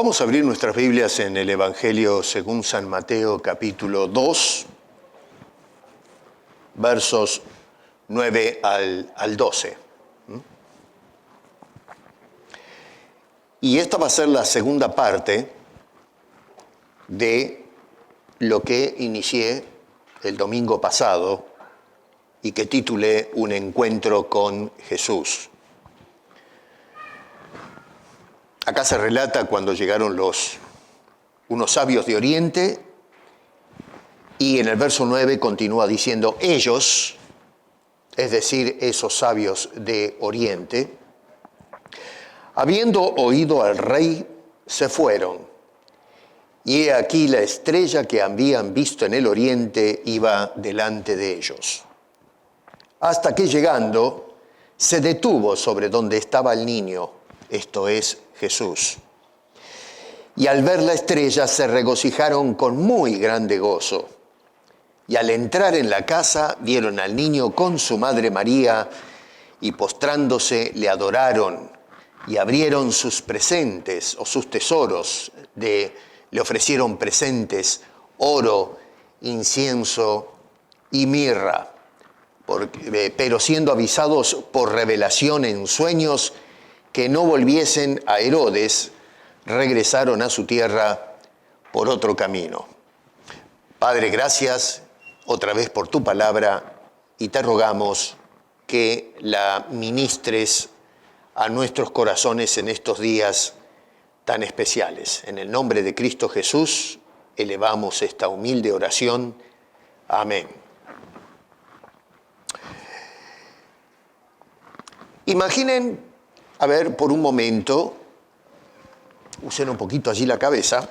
Vamos a abrir nuestras Biblias en el Evangelio según San Mateo, capítulo 2, versos 9 al 12. Y esta va a ser la segunda parte de lo que inicié el domingo pasado y que titulé Un encuentro con Jesús. Acá se relata cuando llegaron unos sabios de Oriente, y en el verso 9 continúa diciendo, ellos, es decir, esos sabios de Oriente, habiendo oído al rey, se fueron. Y he aquí la estrella que habían visto en el oriente iba delante de ellos. Hasta que llegando, se detuvo sobre donde estaba el niño, esto es Jesús. Y al ver la estrella se regocijaron con muy grande gozo. Y al entrar en la casa vieron al niño con su madre María, y postrándose le adoraron, y abrieron sus presentes o sus tesoros, le ofrecieron presentes, oro, incienso y mirra. Pero siendo avisados por revelación en sueños que no volviesen a Herodes, regresaron a su tierra por otro camino. Padre, gracias otra vez por tu palabra y te rogamos que la ministres a nuestros corazones en estos días tan especiales. En el nombre de Cristo Jesús elevamos esta humilde oración. Amén. Imaginen, a ver, por un momento, usen un poquito allí la cabeza,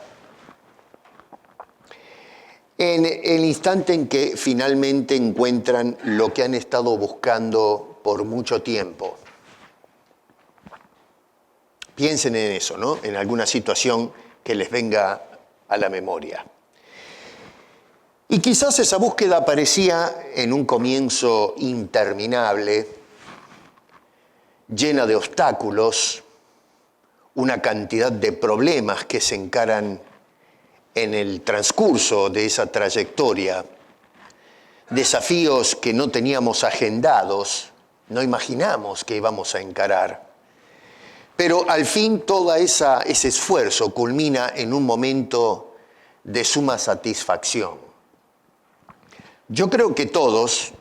en el instante en que finalmente encuentran lo que han estado buscando por mucho tiempo. Piensen en eso, ¿no? En alguna situación que les venga a la memoria. Y quizás esa búsqueda parecía en un comienzo interminable, llena de obstáculos, una cantidad de problemas que se encaran en el transcurso de esa trayectoria, desafíos que no teníamos agendados, no imaginamos que íbamos a encarar. Pero al fin todo ese esfuerzo culmina en un momento de suma satisfacción. Yo creo que todos,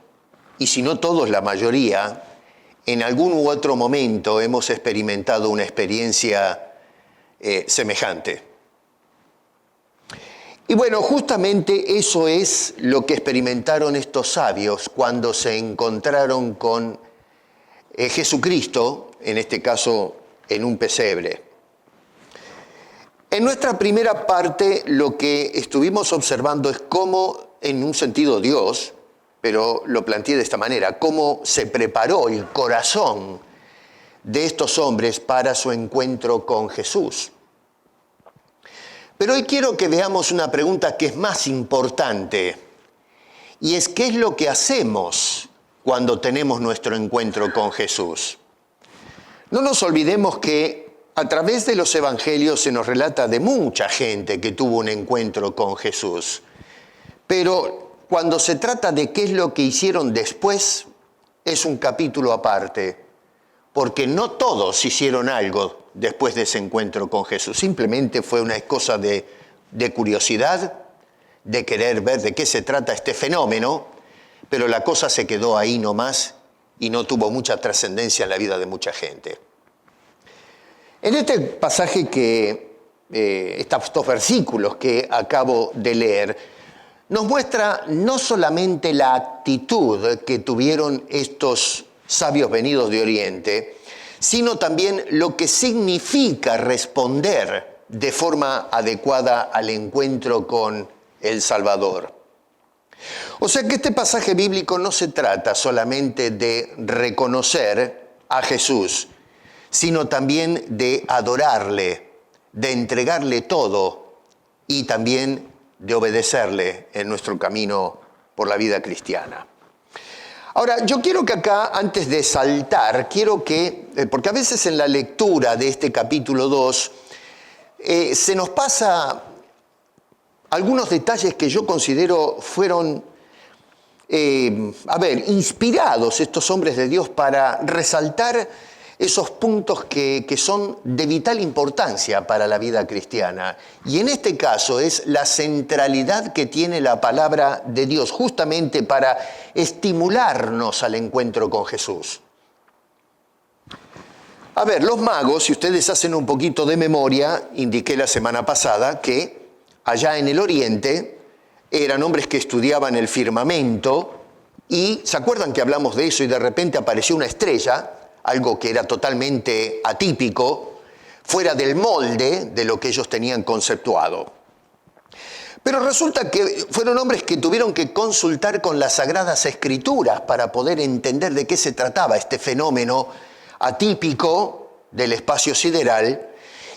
y si no todos, la mayoría, en algún u otro momento hemos experimentado una experiencia semejante. Y bueno, justamente eso es lo que experimentaron estos sabios cuando se encontraron con Jesucristo, en este caso en un pesebre. En nuestra primera parte lo que estuvimos observando es cómo, en un sentido Dios, pero lo planteé de esta manera, cómo se preparó el corazón de estos hombres para su encuentro con Jesús. Pero hoy quiero que veamos una pregunta que es más importante, y es ¿qué es lo que hacemos cuando tenemos nuestro encuentro con Jesús? No nos olvidemos que a través de los evangelios se nos relata de mucha gente que tuvo un encuentro con Jesús, pero cuando se trata de qué es lo que hicieron después, es un capítulo aparte, porque no todos hicieron algo después de ese encuentro con Jesús. Simplemente fue una cosa de curiosidad, de querer ver de qué se trata este fenómeno, pero la cosa se quedó ahí nomás y no tuvo mucha trascendencia en la vida de mucha gente. En este pasaje estos versículos que acabo de leer, nos muestra no solamente la actitud que tuvieron estos sabios venidos de Oriente, sino también lo que significa responder de forma adecuada al encuentro con el Salvador. O sea que este pasaje bíblico no se trata solamente de reconocer a Jesús, sino también de adorarle, de entregarle todo y también de obedecerle en nuestro camino por la vida cristiana. Ahora, yo quiero que acá, antes de saltar, porque a veces en la lectura de este capítulo 2 se nos pasa algunos detalles que yo considero fueron, inspirados estos hombres de Dios para resaltar esos puntos que son de vital importancia para la vida cristiana. Y en este caso es la centralidad que tiene la palabra de Dios, justamente para estimularnos al encuentro con Jesús. A ver, los magos, si ustedes hacen un poquito de memoria, indiqué la semana pasada que allá en el Oriente eran hombres que estudiaban el firmamento y ¿se acuerdan que hablamos de eso y de repente apareció una estrella? Algo que era totalmente atípico, fuera del molde de lo que ellos tenían conceptuado. Pero resulta que fueron hombres que tuvieron que consultar con las Sagradas Escrituras para poder entender de qué se trataba este fenómeno atípico del espacio sideral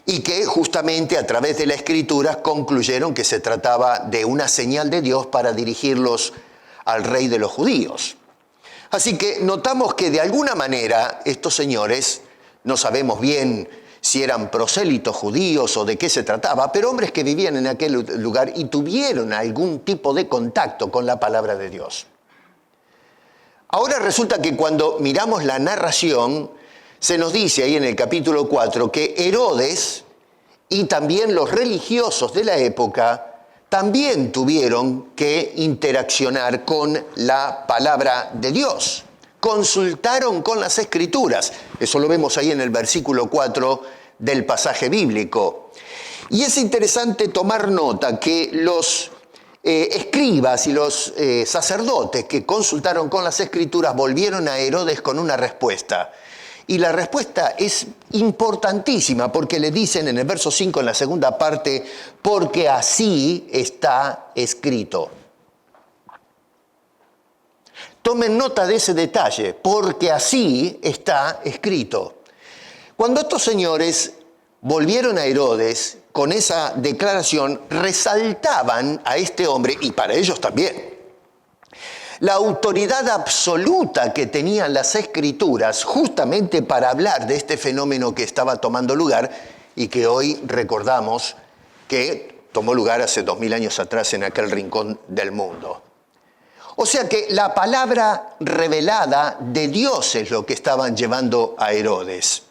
y que justamente a través de la Escritura concluyeron que se trataba de una señal de Dios para dirigirlos al rey de los judíos. Así que notamos que de alguna manera estos señores, no sabemos bien si eran prosélitos judíos o de qué se trataba, pero hombres que vivían en aquel lugar y tuvieron algún tipo de contacto con la palabra de Dios. Ahora resulta que cuando miramos la narración, se nos dice ahí en el capítulo 4 que Herodes y también los religiosos de la época también tuvieron que interaccionar con la palabra de Dios. Consultaron con las Escrituras. Eso lo vemos ahí en el versículo 4 del pasaje bíblico. Y es interesante tomar nota que los escribas y los sacerdotes que consultaron con las Escrituras volvieron a Herodes con una respuesta. Y la respuesta es importantísima porque le dicen en el verso 5, en la segunda parte, porque así está escrito. Tomen nota de ese detalle, porque así está escrito. Cuando estos señores volvieron a Herodes con esa declaración, resaltaban a este hombre, y para ellos también, la autoridad absoluta que tenían las Escrituras justamente para hablar de este fenómeno que estaba tomando lugar y que hoy recordamos que tomó lugar hace 2000 años atrás en aquel rincón del mundo. O sea que la palabra revelada de Dios es lo que estaban llevando a Herodes.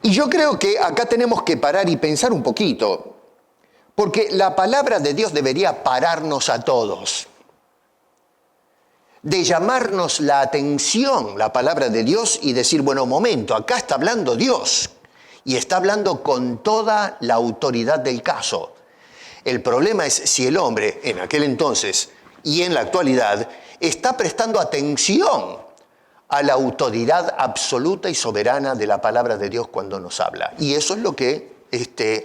Y yo creo que acá tenemos que parar y pensar un poquito, porque la palabra de Dios debería pararnos a todos, de llamarnos la atención la palabra de Dios y decir, bueno, momento, acá está hablando Dios y está hablando con toda la autoridad del caso. El problema es si el hombre en aquel entonces y en la actualidad está prestando atención a la autoridad absoluta y soberana de la palabra de Dios cuando nos habla. Y eso es lo que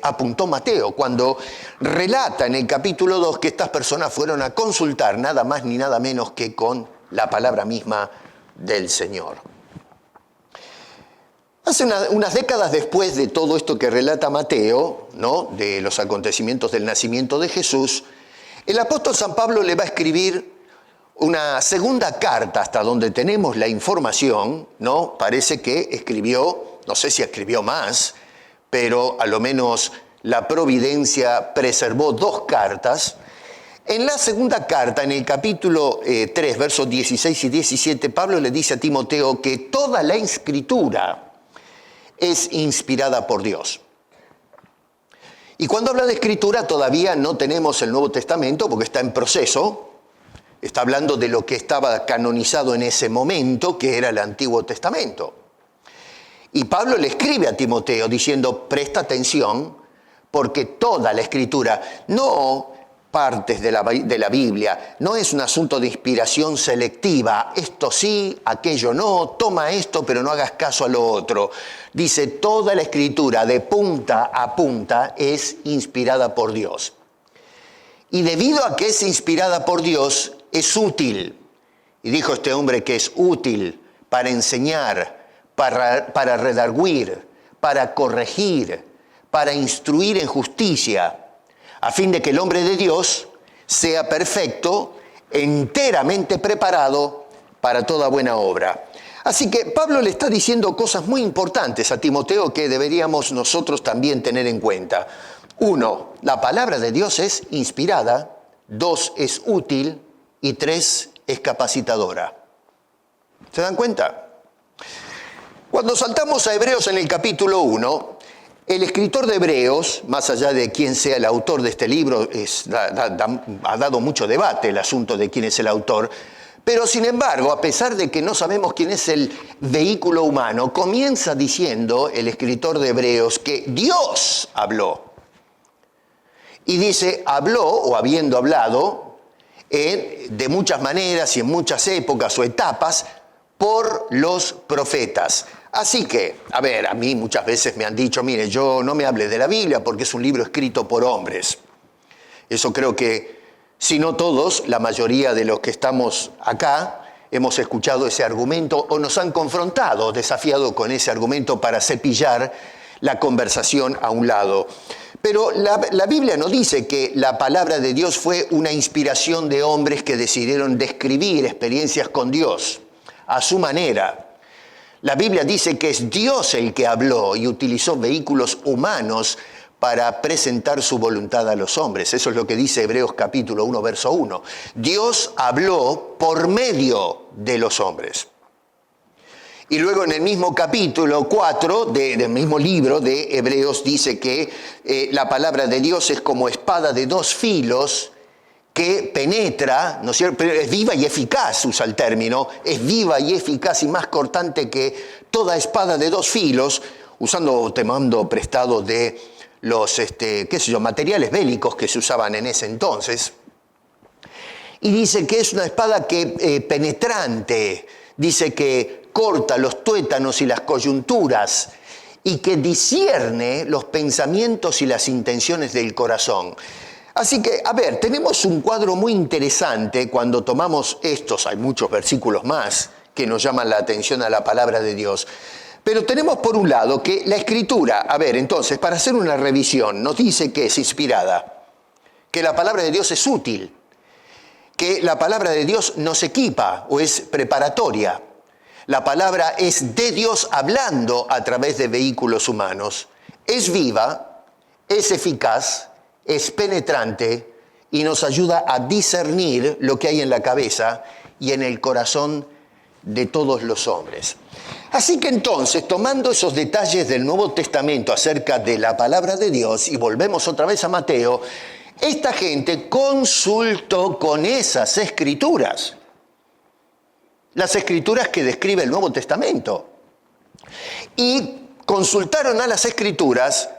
apuntó Mateo cuando relata en el capítulo 2 que estas personas fueron a consultar nada más ni nada menos que con la palabra misma del Señor. Hace unas décadas después de todo esto que relata Mateo, ¿no?, de los acontecimientos del nacimiento de Jesús, el apóstol San Pablo le va a escribir una segunda carta hasta donde tenemos la información, ¿no? Parece que escribió, no sé si escribió más, pero a lo menos la providencia preservó 2 cartas. En la segunda carta, en el capítulo 3, versos 16 y 17, Pablo le dice a Timoteo que toda la Escritura es inspirada por Dios. Y cuando habla de Escritura todavía no tenemos el Nuevo Testamento porque está en proceso. Está hablando de lo que estaba canonizado en ese momento, que era el Antiguo Testamento. Y Pablo le escribe a Timoteo diciendo, presta atención, porque toda la Escritura, no partes de la Biblia, no es un asunto de inspiración selectiva, esto sí, aquello no, toma esto, pero no hagas caso a lo otro. Dice, toda la Escritura de punta a punta es inspirada por Dios. Y debido a que es inspirada por Dios, es útil. Y dijo este hombre que es útil para enseñar, para redarguir, para corregir, para instruir en justicia, a fin de que el hombre de Dios sea perfecto, enteramente preparado para toda buena obra. Así que Pablo le está diciendo cosas muy importantes a Timoteo que deberíamos nosotros también tener en cuenta. 1, la palabra de Dios es inspirada. 2, es útil. Y 3, es capacitadora. ¿Se dan cuenta? Cuando saltamos a Hebreos en el capítulo 1, el escritor de Hebreos, más allá de quién sea el autor de este libro, ha dado mucho debate el asunto de quién es el autor, pero sin embargo, a pesar de que no sabemos quién es el vehículo humano, comienza diciendo el escritor de Hebreos que Dios habló. Y dice, habló o habiendo hablado de muchas maneras y en muchas épocas o etapas por los profetas. Así que, a mí muchas veces me han dicho, mire, yo no me hable de la Biblia porque es un libro escrito por hombres. Eso creo que, si no todos, la mayoría de los que estamos acá, hemos escuchado ese argumento o nos han confrontado, desafiado con ese argumento para cepillar la conversación a un lado. Pero la Biblia no dice que la palabra de Dios fue una inspiración de hombres que decidieron describir experiencias con Dios a su manera. La Biblia dice que es Dios el que habló y utilizó vehículos humanos para presentar su voluntad a los hombres. Eso es lo que dice Hebreos capítulo 1, verso 1. Dios habló por medio de los hombres. Y luego en el mismo capítulo 4 del mismo libro de Hebreos dice que la palabra de Dios es como espada de 2 filos que penetra, ¿no es cierto? Pero es viva y eficaz, usa el término, es viva y eficaz y más cortante que toda espada de 2 filos, tomando prestado de los materiales bélicos que se usaban en ese entonces. Y dice que es una espada que penetrante, dice que corta los tuétanos y las coyunturas y que discierne los pensamientos y las intenciones del corazón. Así que, tenemos un cuadro muy interesante cuando tomamos estos, hay muchos versículos más que nos llaman la atención a la palabra de Dios, pero tenemos por un lado que la Escritura, entonces, para hacer una revisión, nos dice que es inspirada, que la palabra de Dios es útil, que la palabra de Dios nos equipa o es preparatoria. La palabra es de Dios hablando a través de vehículos humanos. Es viva, es eficaz, es penetrante y nos ayuda a discernir lo que hay en la cabeza y en el corazón de todos los hombres. Así que entonces, tomando esos detalles del Nuevo Testamento acerca de la palabra de Dios, y volvemos otra vez a Mateo, esta gente consultó con esas escrituras. Las escrituras que describe el Nuevo Testamento. Y consultaron a las escrituras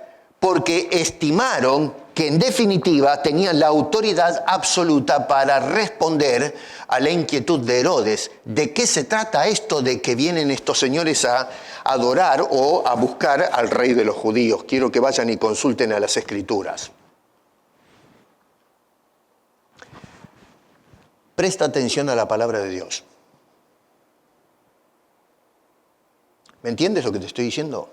porque estimaron que en definitiva tenían la autoridad absoluta para responder a la inquietud de Herodes. ¿De qué se trata esto de que vienen estos señores a adorar o a buscar al rey de los judíos? Quiero que vayan y consulten a las escrituras. Presta atención a la palabra de Dios. ¿Me entiendes lo que te estoy diciendo?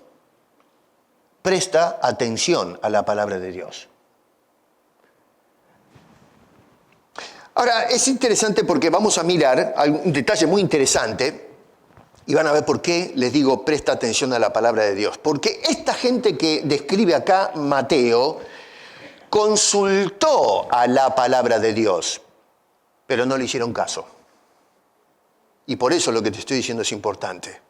Presta atención a la palabra de Dios. Ahora, es interesante porque vamos a mirar un detalle muy interesante y van a ver por qué les digo presta atención a la palabra de Dios. Porque esta gente que describe acá Mateo consultó a la palabra de Dios, pero no le hicieron caso. Y por eso lo que te estoy diciendo es importante.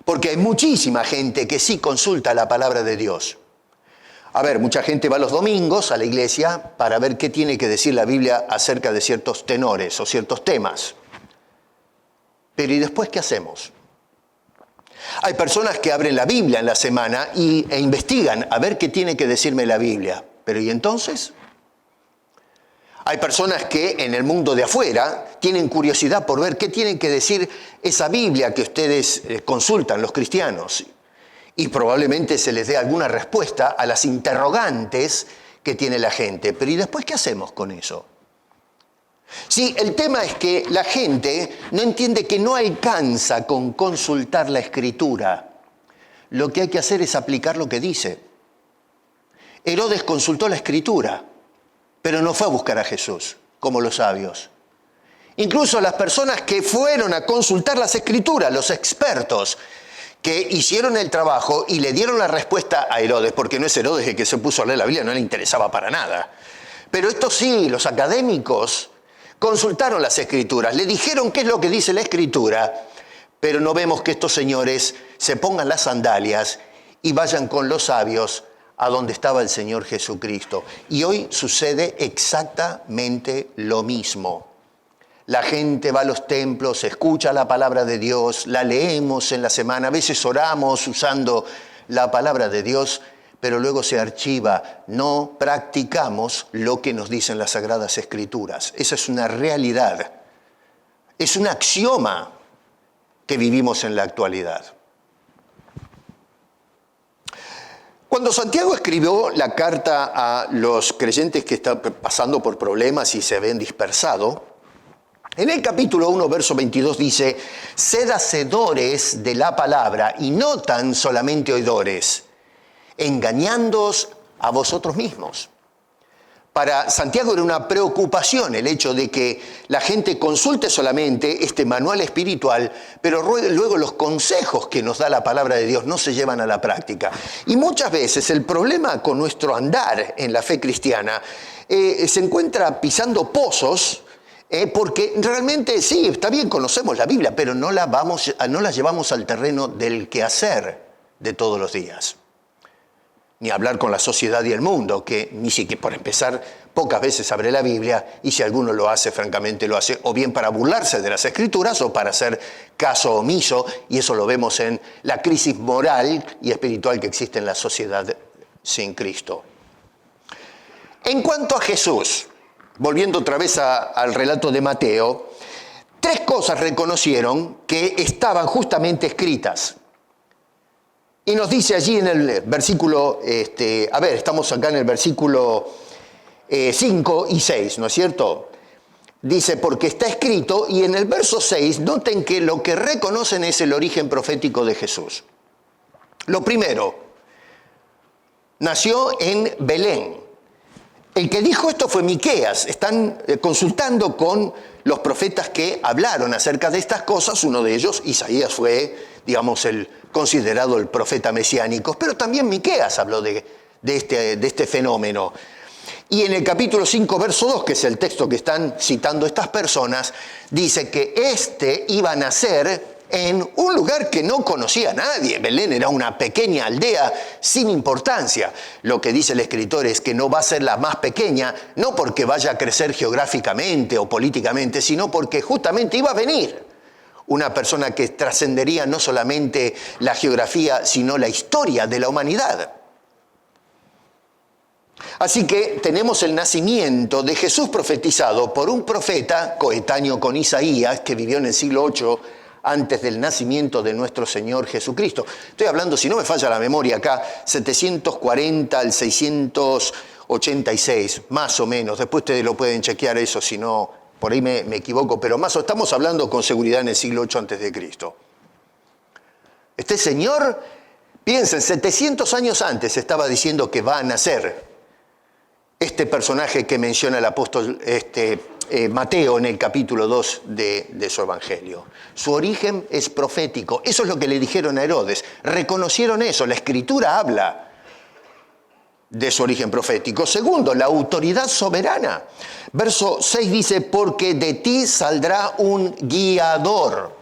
Porque hay muchísima gente que sí consulta la palabra de Dios. Mucha gente va los domingos a la iglesia para ver qué tiene que decir la Biblia acerca de ciertos tenores o ciertos temas. Pero ¿y después qué hacemos? Hay personas que abren la Biblia en la semana e investigan a ver qué tiene que decirme la Biblia. Pero ¿y entonces? Hay personas que en el mundo de afuera tienen curiosidad por ver qué tienen que decir esa Biblia que ustedes consultan, los cristianos. Y probablemente se les dé alguna respuesta a las interrogantes que tiene la gente. Pero ¿y después qué hacemos con eso? Sí, el tema es que la gente no entiende que no alcanza con consultar la Escritura. Lo que hay que hacer es aplicar lo que dice. Herodes consultó la Escritura, pero no fue a buscar a Jesús, como los sabios. Incluso las personas que fueron a consultar las Escrituras, los expertos, que hicieron el trabajo y le dieron la respuesta a Herodes, porque no es Herodes el que se puso a leer la Biblia, no le interesaba para nada. Pero esto sí, los académicos consultaron las Escrituras, le dijeron qué es lo que dice la Escritura, pero no vemos que estos señores se pongan las sandalias y vayan con los sabios a donde estaba el Señor Jesucristo. Y hoy sucede exactamente lo mismo. La gente va a los templos, escucha la palabra de Dios, la leemos en la semana, a veces oramos usando la palabra de Dios, pero luego se archiva. No practicamos lo que nos dicen las Sagradas Escrituras. Esa es una realidad. Es un axioma que vivimos en la actualidad. Cuando Santiago escribió la carta a los creyentes que están pasando por problemas y se ven dispersados, en el capítulo 1, verso 22 dice: sed hacedores de la palabra y no tan solamente oidores, engañándoos a vosotros mismos. Para Santiago era una preocupación el hecho de que la gente consulte solamente este manual espiritual, pero luego los consejos que nos da la palabra de Dios no se llevan a la práctica. Y muchas veces el problema con nuestro andar en la fe cristiana se encuentra pisando pozos, porque realmente sí, está bien, conocemos la Biblia, pero no la llevamos al terreno del quehacer de todos los días. Ni hablar con la sociedad y el mundo, que ni siquiera, por empezar, pocas veces abre la Biblia, y si alguno lo hace, francamente lo hace o bien para burlarse de las Escrituras o para hacer caso omiso, y eso lo vemos en la crisis moral y espiritual que existe en la sociedad sin Cristo. En cuanto a Jesús, volviendo otra vez al relato de Mateo, 3 cosas reconocieron que estaban justamente escritas. Y nos dice allí en el versículo, estamos acá en el versículo 5 y 6, ¿no es cierto? Dice, porque está escrito, y en el verso 6, noten que lo que reconocen es el origen profético de Jesús. Lo primero, nació en Belén. El que dijo esto fue Miqueas. Están consultando con los profetas que hablaron acerca de estas cosas. Uno de ellos, Isaías, fue, digamos, considerado el profeta mesiánico, pero también Miqueas habló de este fenómeno. Y en el capítulo 5, verso 2, que es el texto que están citando estas personas, dice que iba a nacer en un lugar que no conocía a nadie. Belén era una pequeña aldea sin importancia. Lo que dice el escritor es que no va a ser la más pequeña, no porque vaya a crecer geográficamente o políticamente, sino porque justamente iba a venir una persona que trascendería no solamente la geografía, sino la historia de la humanidad. Así que tenemos el nacimiento de Jesús profetizado por un profeta coetáneo con Isaías, que vivió en el siglo VIII antes del nacimiento de nuestro Señor Jesucristo. Estoy hablando, si no me falla la memoria acá, 740 al 686, más o menos. Después ustedes lo pueden chequear eso, si no, por ahí me equivoco, pero estamos hablando con seguridad en el siglo VIII antes de Cristo. Este señor, piensen, 700 años antes estaba diciendo que va a nacer este personaje que menciona el apóstol Mateo en el capítulo 2 de su evangelio. Su origen es profético. Eso es lo que le dijeron a Herodes. Reconocieron eso. La Escritura habla de su origen profético. Segundo, la autoridad soberana. Verso 6 dice, porque de ti saldrá un guiador.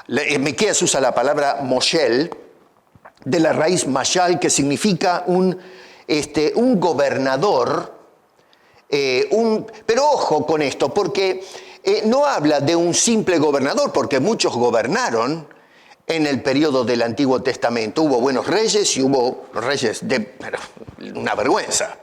Miqueas usa la palabra moshel, de la raíz mashal, que significa un gobernador. Pero ojo con esto, porque no habla de un simple gobernador, porque muchos gobernaron en el periodo del Antiguo Testamento. Hubo buenos reyes y hubo reyes de una vergüenza.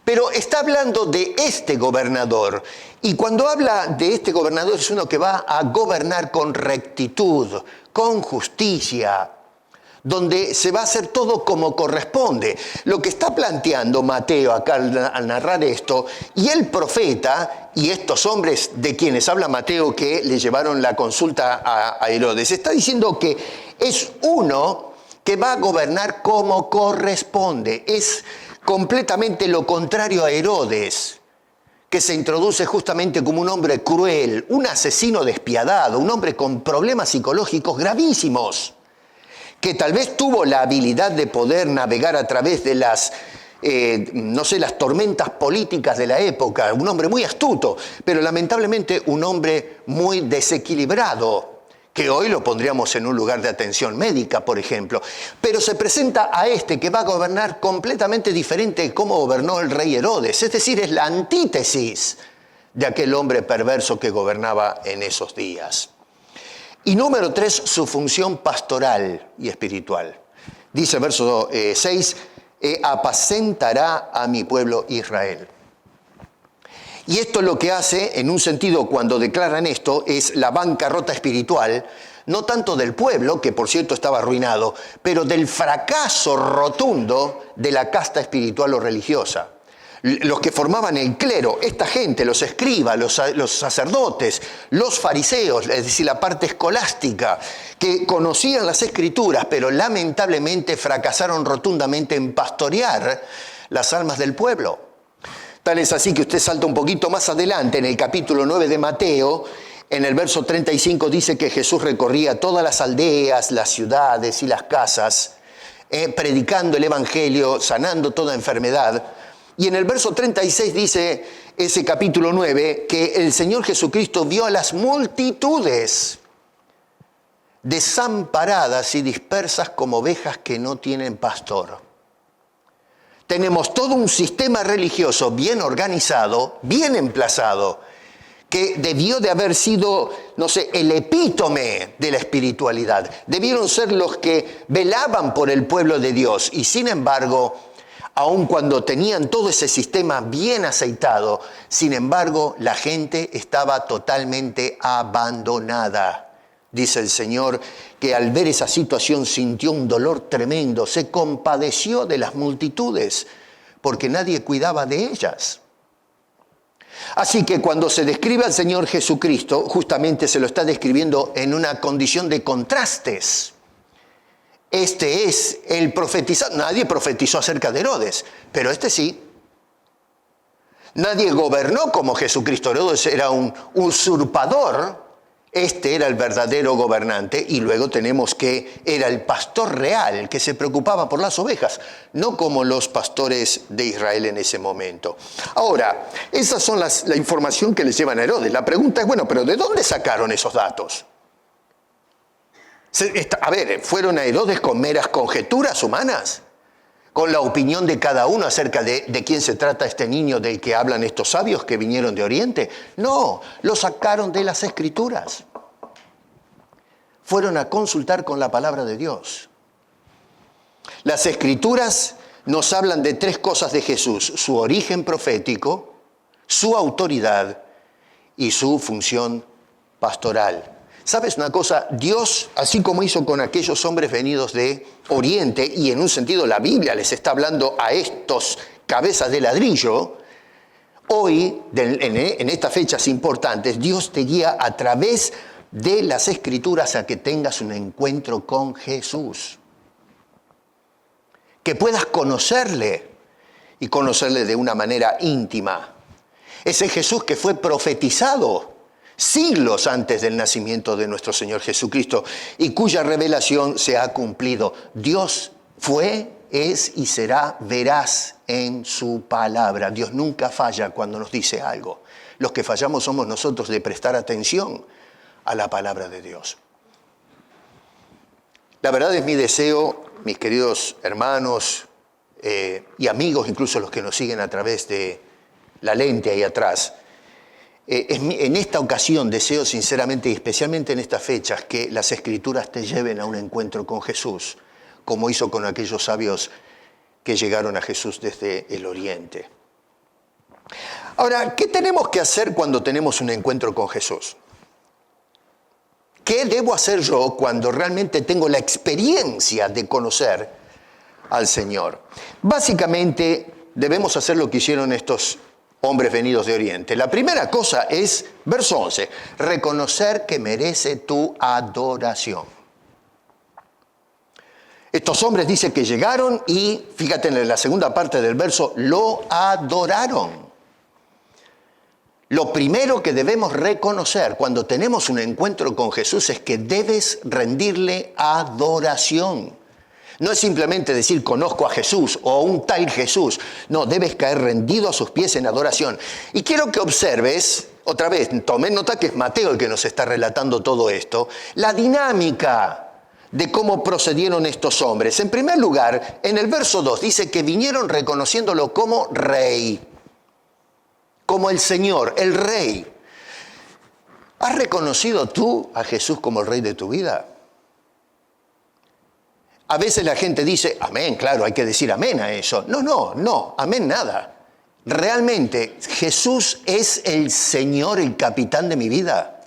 Pero está hablando de este gobernador. Y cuando habla de este gobernador es uno que va a gobernar con rectitud, con justicia, donde se va a hacer todo como corresponde. Lo que está planteando Mateo acá al narrar esto, y el profeta, y estos hombres de quienes habla Mateo que le llevaron la consulta a Herodes, está diciendo que es uno que va a gobernar como corresponde. Es completamente lo contrario a Herodes, que se introduce justamente como un hombre cruel, un asesino despiadado, un hombre con problemas psicológicos gravísimos, que tal vez tuvo la habilidad de poder navegar a través de las tormentas políticas de la época, un hombre muy astuto, pero lamentablemente un hombre muy desequilibrado, que hoy lo pondríamos en un lugar de atención médica, por ejemplo. Pero se presenta a este que va a gobernar completamente diferente de cómo gobernó el rey Herodes, es decir, es la antítesis de aquel hombre perverso que gobernaba en esos días. Y número 3, su función pastoral y espiritual. Dice el verso 6, apacentará a mi pueblo Israel. Y esto lo que hace, en un sentido, cuando declaran esto, es la bancarrota espiritual, no tanto del pueblo, que por cierto estaba arruinado, pero del fracaso rotundo de la casta espiritual o religiosa. Los que formaban el clero, esta gente, los escribas, los sacerdotes, los fariseos, es decir, la parte escolástica, que conocían las escrituras, pero lamentablemente fracasaron rotundamente en pastorear las almas del pueblo. Tal es así que usted salta un poquito más adelante, en el capítulo 9 de Mateo, en el verso 35 dice que Jesús recorría todas las aldeas, las ciudades y las casas, predicando el evangelio, sanando toda enfermedad. Y en el verso 36 dice ese capítulo 9 que el Señor Jesucristo vio a las multitudes desamparadas y dispersas como ovejas que no tienen pastor. Tenemos todo un sistema religioso bien organizado, bien emplazado, que debió de haber sido, el epítome de la espiritualidad. Debieron ser los que velaban por el pueblo de Dios. Y sin embargo, aun cuando tenían todo ese sistema bien aceitado, sin embargo, la gente estaba totalmente abandonada. Dice el Señor que al ver esa situación sintió un dolor tremendo, se compadeció de las multitudes, porque nadie cuidaba de ellas. Así que cuando se describe al Señor Jesucristo, justamente se lo está describiendo en una condición de contrastes. Este es el profetizado. Nadie profetizó acerca de Herodes, pero este sí. Nadie gobernó como Jesucristo. Herodes era un usurpador. Este era el verdadero gobernante, y luego tenemos que era el pastor real que se preocupaba por las ovejas, no como los pastores de Israel en ese momento. Ahora, esas son la información que les llevan a Herodes. La pregunta es, pero ¿de dónde sacaron esos datos? ¿Fueron a Herodes con meras conjeturas humanas? ¿Con la opinión de cada uno acerca de quién se trata este niño del que hablan estos sabios que vinieron de Oriente? No, lo sacaron de las Escrituras. Fueron a consultar con la palabra de Dios. Las Escrituras nos hablan de 3 cosas de Jesús: su origen profético, su autoridad y su función pastoral. ¿Sabes una cosa? Dios, así como hizo con aquellos hombres venidos de Oriente, y en un sentido la Biblia les está hablando a estos cabezas de ladrillo, hoy, en estas fechas importantes, Dios te guía a través de las Escrituras a que tengas un encuentro con Jesús. Que puedas conocerle, y conocerle de una manera íntima. Ese Jesús que fue profetizado siglos antes del nacimiento de nuestro Señor Jesucristo, y cuya revelación se ha cumplido. Dios fue, es y será veraz en su palabra. Dios nunca falla cuando nos dice algo. Los que fallamos somos nosotros de prestar atención a la palabra de Dios. La verdad es mi deseo, mis queridos hermanos y amigos, incluso los que nos siguen a través de la lente ahí atrás, en esta ocasión deseo sinceramente y especialmente en estas fechas que las Escrituras te lleven a un encuentro con Jesús, como hizo con aquellos sabios que llegaron a Jesús desde el Oriente. Ahora, ¿qué tenemos que hacer cuando tenemos un encuentro con Jesús? ¿Qué debo hacer yo cuando realmente tengo la experiencia de conocer al Señor? Básicamente debemos hacer lo que hicieron estos hombres venidos de Oriente. La primera cosa es, verso 11, reconocer que merece tu adoración. Estos hombres dicen que llegaron y, fíjate en la segunda parte del verso, lo adoraron. Lo primero que debemos reconocer cuando tenemos un encuentro con Jesús es que debes rendirle adoración. No es simplemente decir conozco a Jesús o un tal Jesús. No, debes caer rendido a sus pies en adoración. Y quiero que observes, otra vez, tomen nota que es Mateo el que nos está relatando todo esto, la dinámica de cómo procedieron estos hombres. En primer lugar, en el verso 2 dice que vinieron reconociéndolo como rey, como el Señor, el rey. ¿Has reconocido tú a Jesús como el rey de tu vida? A veces la gente dice, amén, claro, hay que decir amén a eso. No, amén nada. Realmente Jesús es el Señor, el capitán de mi vida.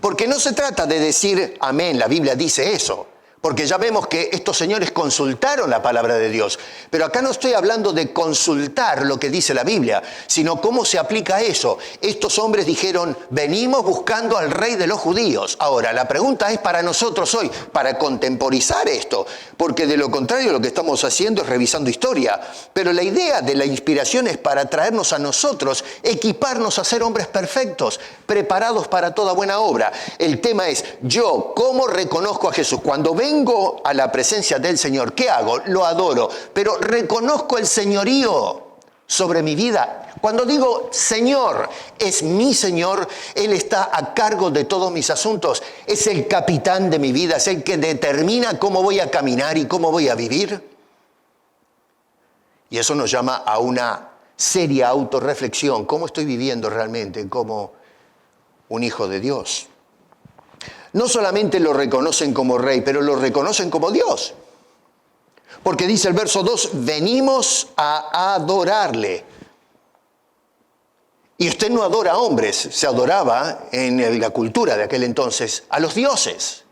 Porque no se trata de decir amén, la Biblia dice eso. Porque ya vemos que estos señores consultaron la palabra de Dios. Pero acá no estoy hablando de consultar lo que dice la Biblia, sino cómo se aplica eso. Estos hombres dijeron, venimos buscando al rey de los judíos. Ahora, la pregunta es para nosotros hoy, para contemporizar esto. Porque de lo contrario lo que estamos haciendo es revisando historia. Pero la idea de la inspiración es para traernos a nosotros, equiparnos a ser hombres perfectos, preparados para toda buena obra. El tema es, yo, ¿cómo reconozco a Jesús? Cuando vengo a la presencia del Señor, ¿qué hago? Lo adoro, pero reconozco el señorío sobre mi vida. Cuando digo Señor, es mi Señor, Él está a cargo de todos mis asuntos, es el capitán de mi vida, es el que determina cómo voy a caminar y cómo voy a vivir. Y eso nos llama a una seria autorreflexión, ¿cómo estoy viviendo realmente como un hijo de Dios? No solamente lo reconocen como rey, pero lo reconocen como Dios. Porque dice el verso 2, venimos a adorarle. Y usted no adora a hombres, se adoraba en la cultura de aquel entonces a los dioses.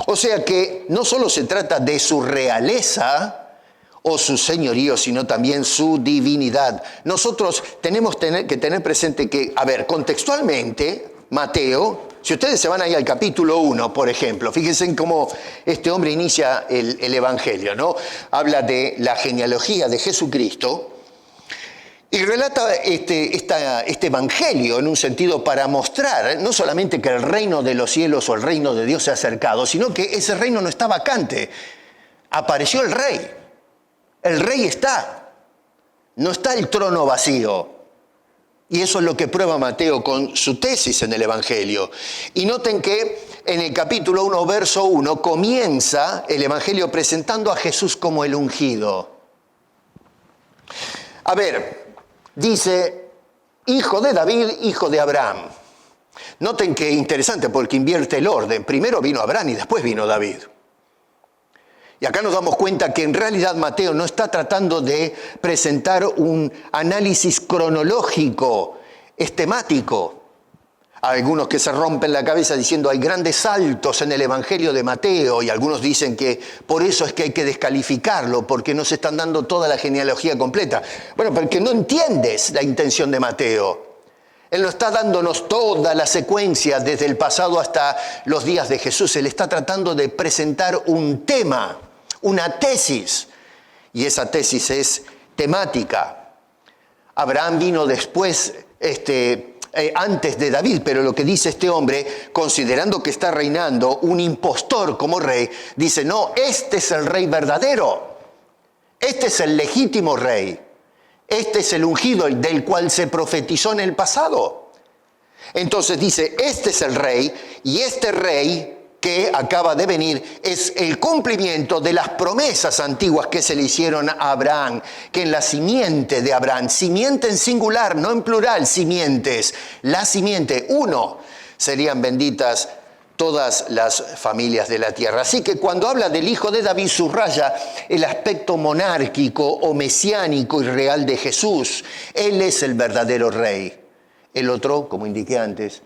O sea que no solo se trata de su realeza o su señorío, sino también su divinidad. Nosotros tenemos que tener presente que, contextualmente, Mateo, si ustedes se van ahí al capítulo 1, por ejemplo, fíjense en cómo este hombre inicia el Evangelio, ¿no? Habla de la genealogía de Jesucristo y relata este Evangelio en un sentido para mostrar no solamente que el reino de los cielos o el reino de Dios se ha acercado, sino que ese reino no está vacante. Apareció el rey. El rey está. No está el trono vacío. Y eso es lo que prueba Mateo con su tesis en el Evangelio. Y noten que en el capítulo 1, verso 1, comienza el Evangelio presentando a Jesús como el ungido. Dice, hijo de David, hijo de Abraham. Noten que interesante porque invierte el orden. Primero vino Abraham y después vino David. Y acá nos damos cuenta que en realidad Mateo no está tratando de presentar un análisis cronológico, temático. Hay algunos que se rompen la cabeza diciendo hay grandes saltos en el Evangelio de Mateo y algunos dicen que por eso es que hay que descalificarlo porque no se están dando toda la genealogía completa. Bueno, porque no entiendes la intención de Mateo. Él no está dándonos toda la secuencia desde el pasado hasta los días de Jesús. Él está tratando de presentar un tema, una tesis, y esa tesis es temática. Abraham vino después, antes de David, pero lo que dice este hombre, considerando que está reinando un impostor como rey, dice, no, este es el rey verdadero, este es el legítimo rey, este es el ungido del cual se profetizó en el pasado. Entonces dice, este es el rey, y este rey que acaba de venir es el cumplimiento de las promesas antiguas que se le hicieron a Abraham, que en la simiente de Abraham, simiente en singular, no en plural, simientes, la simiente, uno, serían benditas todas las familias de la tierra. Así que cuando habla del hijo de David subraya el aspecto monárquico o mesiánico y real de Jesús. Él es el verdadero rey. El otro, como indiqué antes,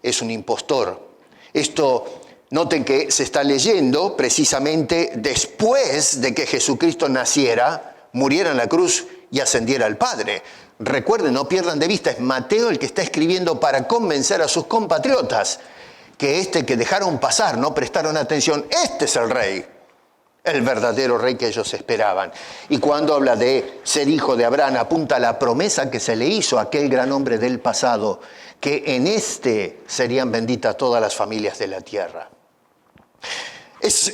es un impostor. Esto, noten que se está leyendo precisamente después de que Jesucristo naciera, muriera en la cruz y ascendiera al Padre. Recuerden, no pierdan de vista, es Mateo el que está escribiendo para convencer a sus compatriotas que que dejaron pasar, no prestaron atención, este es el rey. el verdadero rey que ellos esperaban. Y cuando habla de ser hijo de Abraham, apunta a la promesa que se le hizo a aquel gran hombre del pasado, que en este serían benditas todas las familias de la tierra. Es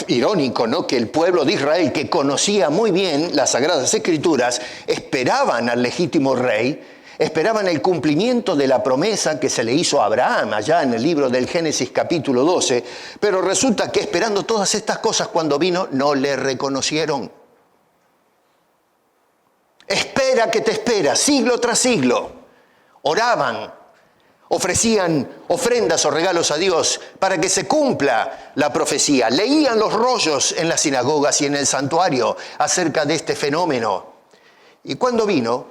irónico, ¿no?, que el pueblo de Israel, que conocía muy bien las Sagradas Escrituras, esperaban al legítimo rey, esperaban el cumplimiento de la promesa que se le hizo a Abraham, allá en el libro del Génesis capítulo 12, pero resulta que esperando todas estas cosas, cuando vino, no le reconocieron. Espera que te espera, siglo tras siglo. Oraban, ofrecían ofrendas o regalos a Dios para que se cumpla la profecía. Leían los rollos en las sinagogas y en el santuario acerca de este fenómeno. Y cuando vino,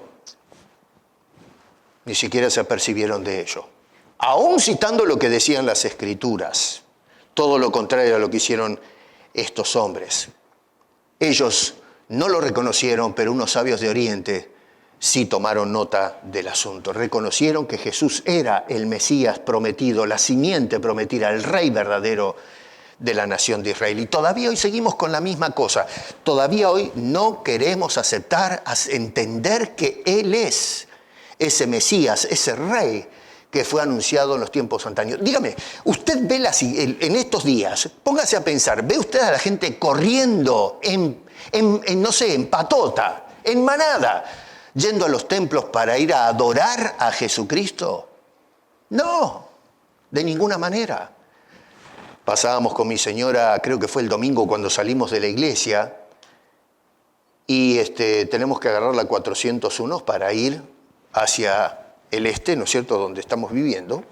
ni siquiera se apercibieron de ello. Aún citando lo que decían las Escrituras. Todo lo contrario a lo que hicieron estos hombres. Ellos no lo reconocieron, pero unos sabios de Oriente sí tomaron nota del asunto. Reconocieron que Jesús era el Mesías prometido, la simiente prometida, el rey verdadero de la nación de Israel. Y todavía hoy seguimos con la misma cosa. Todavía hoy no queremos aceptar, entender que Él es ese Mesías, ese rey que fue anunciado en los tiempos antaños. Dígame, usted ve en estos días, póngase a pensar, ¿ve usted a la gente corriendo no sé, en patota, en manada, yendo a los templos para ir a adorar a Jesucristo? No, de ninguna manera. Pasábamos con mi señora, creo que fue el domingo cuando salimos de la iglesia, y tenemos que agarrar la 401 para ir hacia el este, ¿no es cierto?, donde estamos viviendo,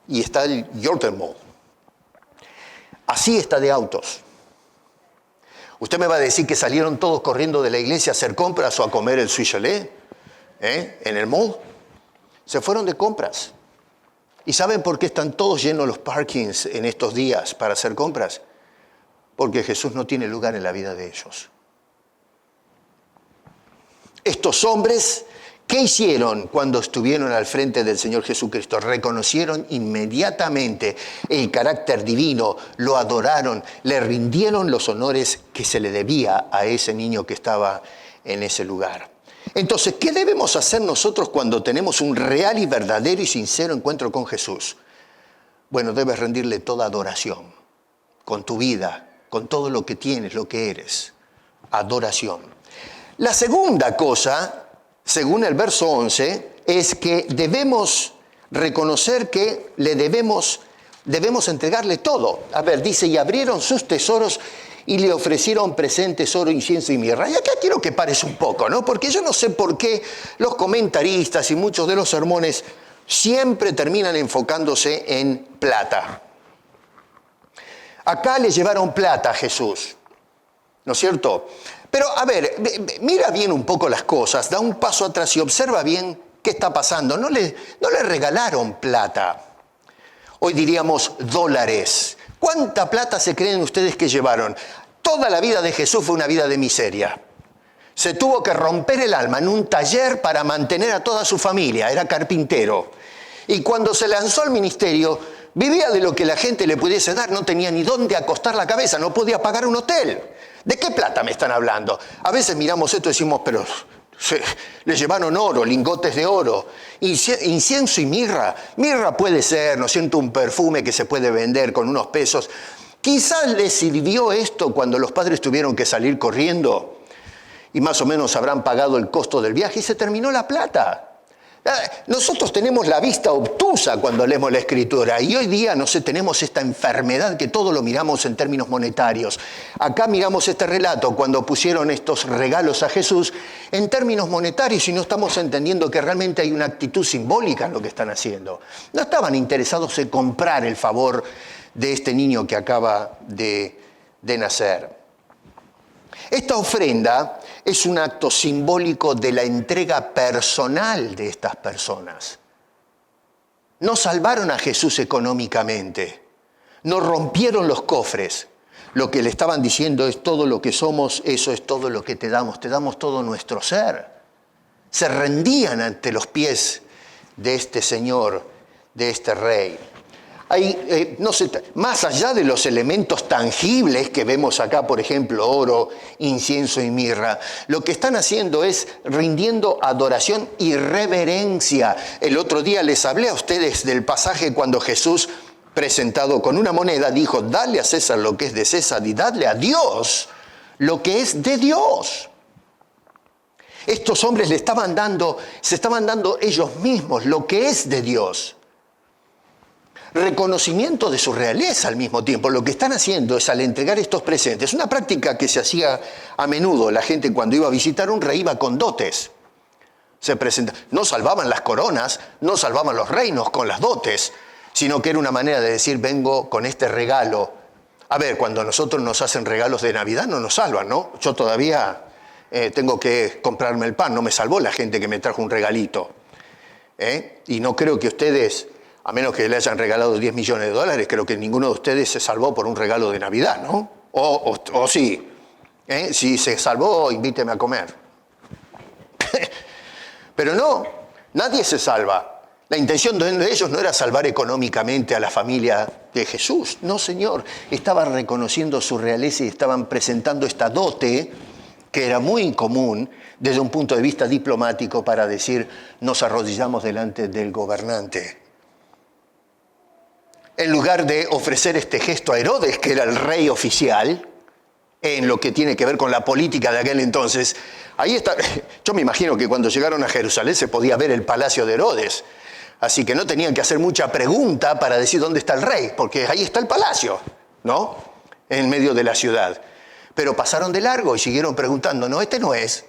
y está el Jordan Mall. Así está de autos. Usted me va a decir que salieron todos corriendo de la iglesia a hacer compras o a comer el Swiss Chalet, en el mall. Se fueron de compras. ¿Y saben por qué están todos llenos los parkings en estos días para hacer compras? Porque Jesús no tiene lugar en la vida de ellos. Estos hombres, ¿qué hicieron cuando estuvieron al frente del Señor Jesucristo? Reconocieron inmediatamente el carácter divino, lo adoraron, le rindieron los honores que se le debía a ese niño que estaba en ese lugar. Entonces, ¿qué debemos hacer nosotros cuando tenemos un real y verdadero y sincero encuentro con Jesús? Bueno, debes rendirle toda adoración, con tu vida, con todo lo que tienes, lo que eres. Adoración. La segunda cosa, según el verso 11, es que debemos reconocer que debemos entregarle todo. A ver, dice, y abrieron sus tesoros y le ofrecieron presentes, oro, incienso y mirra. Y acá quiero que pares un poco, ¿no? Porque yo no sé por qué los comentaristas y muchos de los sermones siempre terminan enfocándose en plata. Acá le llevaron plata a Jesús, ¿no es cierto? Pero, a ver, mira bien un poco las cosas, da un paso atrás y observa bien qué está pasando. No le regalaron plata. Hoy diríamos dólares. ¿Cuánta plata se creen ustedes que llevaron? Toda la vida de Jesús fue una vida de miseria. Se tuvo que romper el alma en un taller para mantener a toda su familia. Era carpintero. Y cuando se lanzó al ministerio, vivía de lo que la gente le pudiese dar. No tenía ni dónde acostar la cabeza. No podía pagar un hotel. ¿De qué plata me están hablando? A veces miramos esto y decimos, pero le llevaron oro, lingotes de oro, incienso y mirra. Mirra puede ser, ¿no es cierto?, un perfume que se puede vender con unos pesos. Quizás les sirvió esto cuando los padres tuvieron que salir corriendo y más o menos habrán pagado el costo del viaje y se terminó la plata. Nosotros tenemos la vista obtusa cuando leemos la Escritura y hoy día, no sé, tenemos esta enfermedad que todo lo miramos en términos monetarios. Acá miramos este relato cuando pusieron estos regalos a Jesús en términos monetarios y no estamos entendiendo que realmente hay una actitud simbólica en lo que están haciendo. No estaban interesados en comprar el favor de este niño que acaba de nacer. Esta ofrenda es un acto simbólico de la entrega personal de estas personas. No salvaron a Jesús económicamente, no rompieron los cofres. Lo que le estaban diciendo es todo lo que somos, eso es todo lo que te damos todo nuestro ser. Se rendían ante los pies de este Señor, de este Rey. no sé, más allá de los elementos tangibles que vemos acá, por ejemplo, oro, incienso y mirra, lo que están haciendo es rindiendo adoración y reverencia. El otro día les hablé a ustedes del pasaje cuando Jesús, presentado con una moneda, dijo: dale a César lo que es de César y dadle a Dios lo que es de Dios. Estos hombres se estaban dando ellos mismos lo que es de Dios. Reconocimiento de su realeza al mismo tiempo. Lo que están haciendo es, al entregar estos presentes, una práctica que se hacía a menudo. La gente, cuando iba a visitar un rey, iba con dotes. Se presenta. No salvaban las coronas, no salvaban los reinos con las dotes, sino que era una manera de decir: vengo con este regalo. A ver, cuando a nosotros nos hacen regalos de Navidad no nos salvan, ¿no? Yo todavía tengo que comprarme el pan. No me salvó la gente que me trajo un regalito. Y no creo que ustedes, a menos que le hayan regalado 10 millones de dólares, creo que ninguno de ustedes se salvó por un regalo de Navidad, ¿no? O sí. Si se salvó, invíteme a comer. Pero no, nadie se salva. La intención de ellos no era salvar económicamente a la familia de Jesús. No, Señor. Estaban reconociendo su realeza y estaban presentando esta dote, que era muy común desde un punto de vista diplomático, para decir: nos arrodillamos delante del gobernante. En lugar de ofrecer este gesto a Herodes, que era el rey oficial, en lo que tiene que ver con la política de aquel entonces, ahí está. Yo me imagino que cuando llegaron a Jerusalén se podía ver el palacio de Herodes. Así que no tenían que hacer mucha pregunta para decir dónde está el rey, porque ahí está el palacio, ¿no? En medio de la ciudad. Pero pasaron de largo y siguieron preguntando: no, este no es.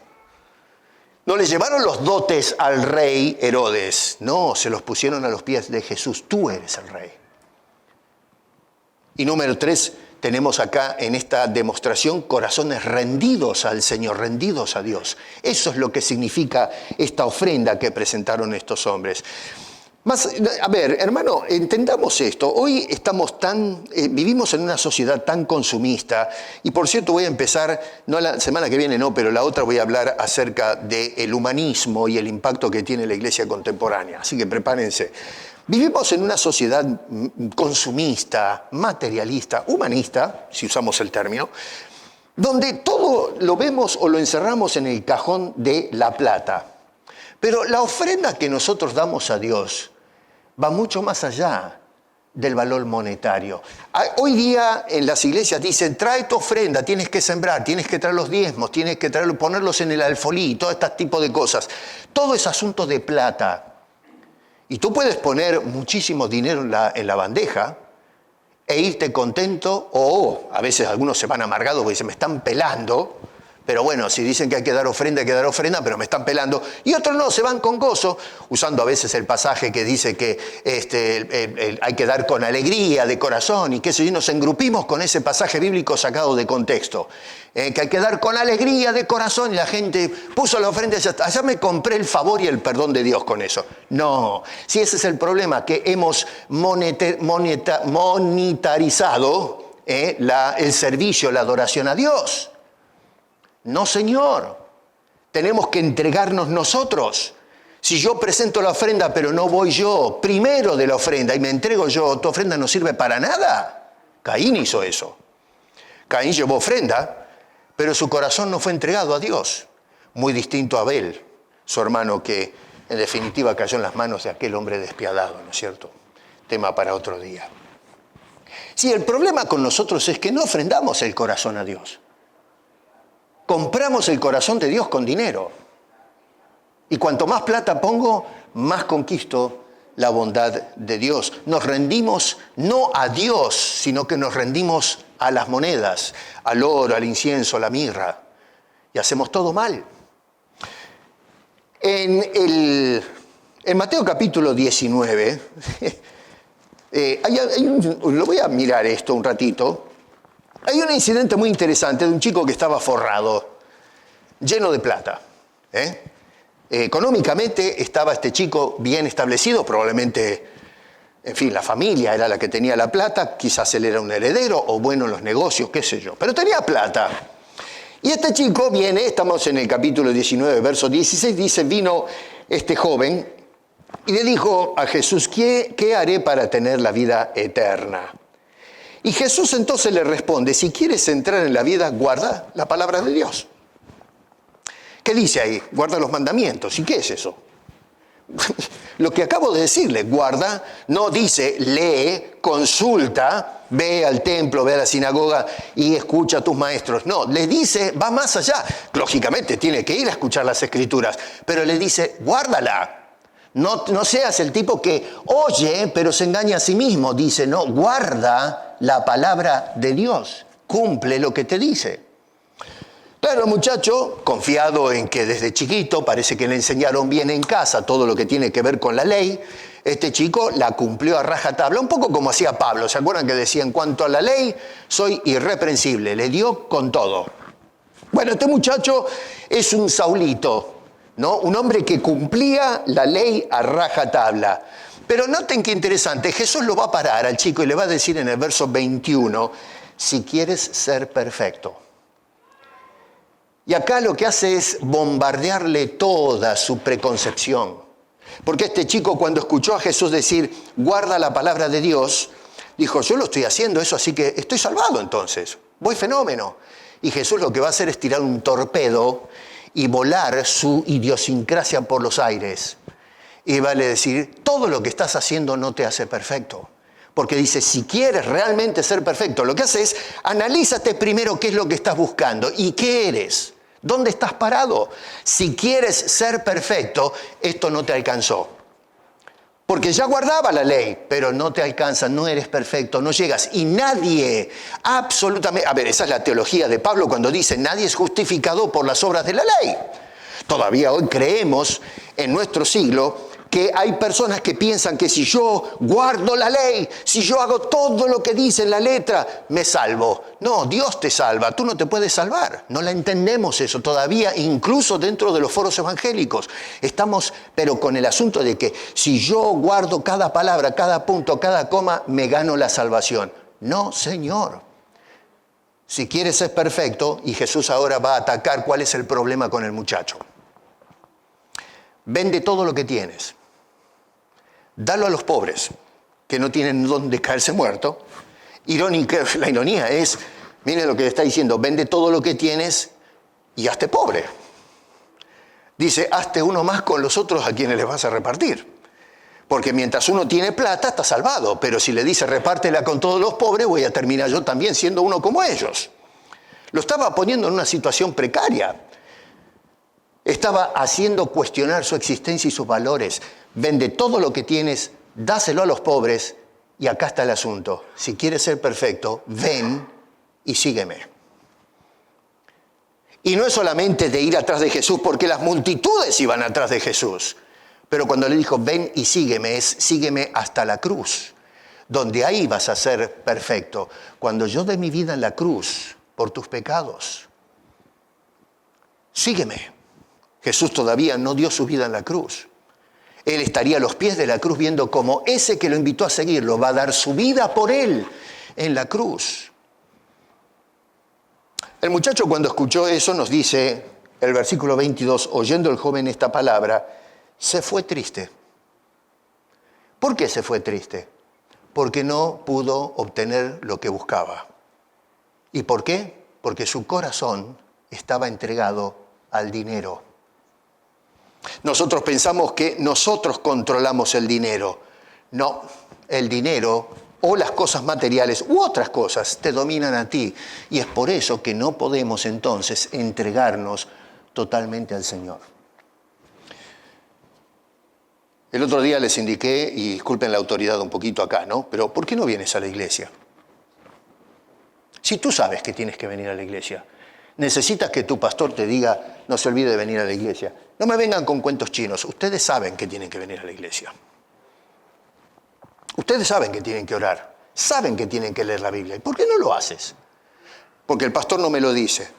No le llevaron los dotes al rey Herodes, no, se los pusieron a los pies de Jesús. Tú eres el rey. Y número 3, tenemos acá en esta demostración corazones rendidos al Señor, rendidos a Dios. Eso es lo que significa esta ofrenda que presentaron estos hombres. A ver, hermano, entendamos esto. Hoy vivimos en una sociedad tan consumista, y por cierto voy a empezar, no la semana que viene, no, pero la otra voy a hablar acerca del humanismo y el impacto que tiene la iglesia contemporánea. Así que prepárense. Vivimos en una sociedad consumista, materialista, humanista, si usamos el término, donde todo lo vemos o lo encerramos en el cajón de la plata. Pero la ofrenda que nosotros damos a Dios va mucho más allá del valor monetario. Hoy día en las iglesias dicen: trae tu ofrenda, tienes que sembrar, tienes que traer los diezmos, tienes que ponerlos en el alfolí, todo este tipo de cosas. Todo es asunto de plata. Y tú puedes poner muchísimo dinero en la bandeja e irte contento, o a veces algunos se van amargados porque dicen: me están pelando. Pero bueno, si dicen que hay que dar ofrenda, pero me están pelando. Y otros no, se van con gozo, usando a veces el pasaje que dice que hay que dar con alegría de corazón, y qué sé yo, nos engrupimos con ese pasaje bíblico sacado de contexto. Que hay que dar con alegría de corazón, y la gente puso la ofrenda y allá me compré el favor y el perdón de Dios con eso. No, si ese es el problema, que hemos monetarizado el servicio, la adoración a Dios. No, Señor, tenemos que entregarnos nosotros. Si yo presento la ofrenda, pero no voy yo primero de la ofrenda y me entrego yo, tu ofrenda no sirve para nada. Caín hizo eso. Caín llevó ofrenda, pero su corazón no fue entregado a Dios. Muy distinto a Abel, su hermano, que en definitiva cayó en las manos de aquel hombre despiadado, ¿no es cierto? Tema para otro día. Sí, el problema con nosotros es que no ofrendamos el corazón a Dios. Compramos el corazón de Dios con dinero. Y cuanto más plata pongo, más conquisto la bondad de Dios. Nos rendimos no a Dios, sino que nos rendimos a las monedas, al oro, al incienso, a la mirra. Y hacemos todo mal. En Mateo capítulo 19, lo voy a mirar esto un ratito. Hay un incidente muy interesante de un chico que estaba forrado, lleno de plata. Económicamente estaba este chico bien establecido, probablemente, en fin, la familia era la que tenía la plata, quizás él era un heredero o bueno en los negocios, qué sé yo, pero tenía plata. Y este chico viene, estamos en el capítulo 19, verso 16, dice: vino este joven Y le dijo a Jesús, ¿qué haré para tener la vida eterna? Y Jesús entonces le responde, si quieres entrar en la vida, guarda la palabra de Dios. ¿Qué dice ahí? Guarda los mandamientos. ¿Y qué es eso? Lo que acabo de decirle, guarda, no dice lee, consulta, ve al templo, ve a la sinagoga y escucha a tus maestros. No, le dice, va más allá. Lógicamente tiene que ir a escuchar las escrituras, pero le dice, guárdala. No seas el tipo que oye, pero se engaña a sí mismo. Dice, no, guarda la palabra de Dios, cumple lo que te dice. Claro, el muchacho, confiado en que desde chiquito parece que le enseñaron bien en casa todo lo que tiene que ver con la ley, este chico la cumplió a rajatabla, un poco como hacía Pablo. ¿Se acuerdan que decía, en cuanto a la ley, soy irreprensible? Le dio con todo. Bueno, este muchacho es un Saulito, ¿no? Un hombre que cumplía la ley a rajatabla. Pero noten qué interesante, Jesús lo va a parar al chico y le va a decir en el verso 21, si quieres ser perfecto. Y acá lo que hace es bombardearle toda su preconcepción. Porque este chico cuando escuchó a Jesús decir, guarda la palabra de Dios, dijo, yo lo estoy haciendo eso, así que estoy salvado entonces, voy fenómeno. Y Jesús lo que va a hacer es tirar un torpedo y volar su idiosincrasia por los aires. Y va a decir, todo lo que estás haciendo no te hace perfecto. Porque dice, si quieres realmente ser perfecto, lo que hace es, analízate primero qué es lo que estás buscando y qué eres. ¿Dónde estás parado? Si quieres ser perfecto, esto no te alcanzó. Porque ya guardaba la ley, pero no te alcanza, no eres perfecto, no llegas. Y nadie, absolutamente... A ver, esa es la teología de Pablo cuando dice, nadie es justificado por las obras de la ley. Todavía hoy creemos en nuestro siglo que hay personas que piensan que si yo guardo la ley, si yo hago todo lo que dice en la letra, me salvo. No, Dios te salva, tú no te puedes salvar. No la entendemos eso todavía, incluso dentro de los foros evangélicos. Estamos, pero con el asunto de que si yo guardo cada palabra, cada punto, cada coma, me gano la salvación. No, Señor. Si quieres ser perfecto, y Jesús ahora va a atacar cuál es el problema con el muchacho. Vende todo lo que tienes. Dalo a los pobres, que no tienen dónde caerse muerto. La ironía es, miren lo que le está diciendo, vende todo lo que tienes y hazte pobre. Dice, hazte uno más con los otros a quienes les vas a repartir. Porque mientras uno tiene plata, está salvado. Pero si le dice, repártela con todos los pobres, voy a terminar yo también siendo uno como ellos. Lo estaba poniendo en una situación precaria. Estaba haciendo cuestionar su existencia y sus valores. Vende todo lo que tienes, dáselo a los pobres y acá está el asunto. Si quieres ser perfecto, ven y sígueme. Y no es solamente de ir atrás de Jesús, porque las multitudes iban atrás de Jesús. Pero cuando le dijo, ven y sígueme, es sígueme hasta la cruz, donde ahí vas a ser perfecto. Cuando yo dé mi vida en la cruz por tus pecados, sígueme. Jesús todavía no dio su vida en la cruz. Él estaría a los pies de la cruz viendo cómo ese que lo invitó a seguirlo va a dar su vida por él en la cruz. El muchacho cuando escuchó eso nos dice, el versículo 22, oyendo el joven esta palabra, se fue triste. ¿Por qué se fue triste? Porque no pudo obtener lo que buscaba. ¿Y por qué? Porque su corazón estaba entregado al dinero. Nosotros pensamos que nosotros controlamos el dinero. No, el dinero o las cosas materiales u otras cosas te dominan a ti. Y es por eso que no podemos entonces entregarnos totalmente al Señor. El otro día les indiqué, y disculpen la autoridad un poquito acá, ¿no? Pero ¿por qué no vienes a la iglesia? Si tú sabes que tienes que venir a la iglesia, necesitas que tu pastor te diga, no se olvide de venir a la iglesia. No me vengan con cuentos chinos, ustedes saben que tienen que venir a la iglesia. Ustedes saben que tienen que orar, saben que tienen que leer la Biblia. ¿Y por qué no lo haces? Porque el pastor no me lo dice.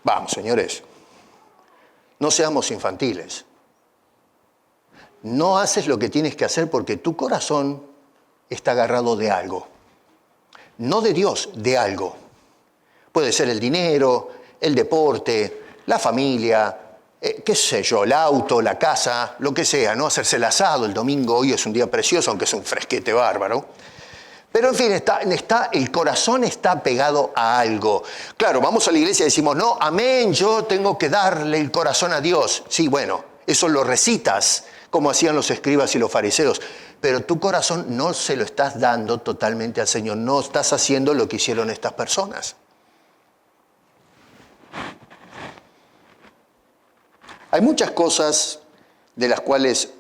Vamos, señores, no seamos infantiles. No haces lo que tienes que hacer porque tu corazón está agarrado de algo. No de Dios, de algo. Puede ser el dinero, el deporte, la familia, qué sé yo, el auto, la casa, lo que sea, ¿no? Hacerse el asado el domingo, hoy es un día precioso, aunque es un fresquete bárbaro. Pero en fin, el corazón está pegado a algo. Claro, vamos a la iglesia y decimos, no, amén, yo tengo que darle el corazón a Dios. Sí, bueno, eso lo recitas, como hacían los escribas y los fariseos. Pero tu corazón no se lo estás dando totalmente al Señor. No estás haciendo lo que hicieron estas personas. Hay muchas cosas de las cuales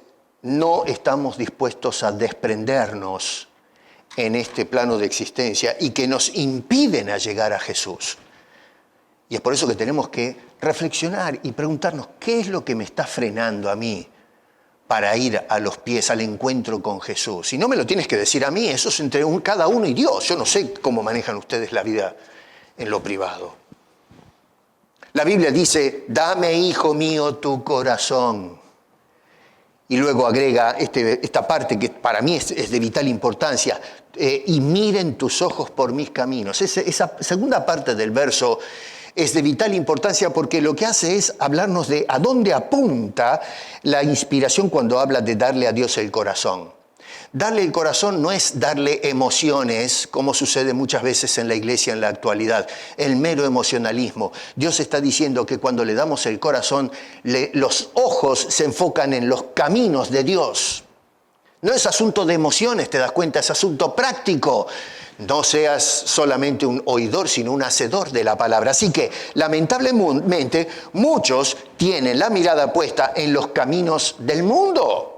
no estamos dispuestos a desprendernos en este plano de existencia y que nos impiden a llegar a Jesús. Y es por eso que tenemos que reflexionar y preguntarnos, ¿qué es lo que me está frenando a mí para ir a los pies, al encuentro con Jesús? Y no me lo tienes que decir a mí, eso es entre cada uno y Dios. Yo no sé cómo manejan ustedes la vida en lo privado. La Biblia dice, dame, hijo mío, tu corazón. Y luego agrega esta parte que para mí es de vital importancia, y miren tus ojos por mis caminos. Esa segunda parte del verso es de vital importancia porque lo que hace es hablarnos de a dónde apunta la inspiración cuando habla de darle a Dios el corazón. Darle el corazón no es darle emociones, como sucede muchas veces en la iglesia en la actualidad, el mero emocionalismo. Dios está diciendo que cuando le damos el corazón, los ojos se enfocan en los caminos de Dios. No es asunto de emociones, te das cuenta, es asunto práctico. No seas solamente un oidor, sino un hacedor de la palabra. Así que, lamentablemente, muchos tienen la mirada puesta en los caminos del mundo.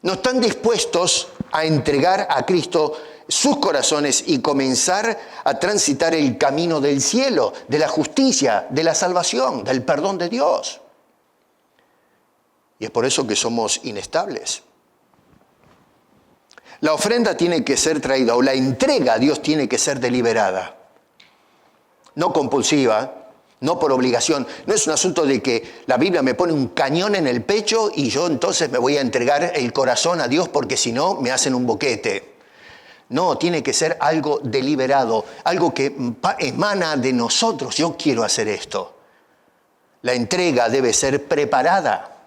No están dispuestos a entregar a Cristo sus corazones y comenzar a transitar el camino del cielo, de la justicia, de la salvación, del perdón de Dios. Y es por eso que somos inestables. La ofrenda tiene que ser traída, o la entrega a Dios tiene que ser deliberada, no compulsiva, no por obligación. No es un asunto de que la Biblia me pone un cañón en el pecho y yo entonces me voy a entregar el corazón a Dios porque si no me hacen un boquete. No, tiene que ser algo deliberado, algo que emana de nosotros. Yo quiero hacer esto. La entrega debe ser preparada.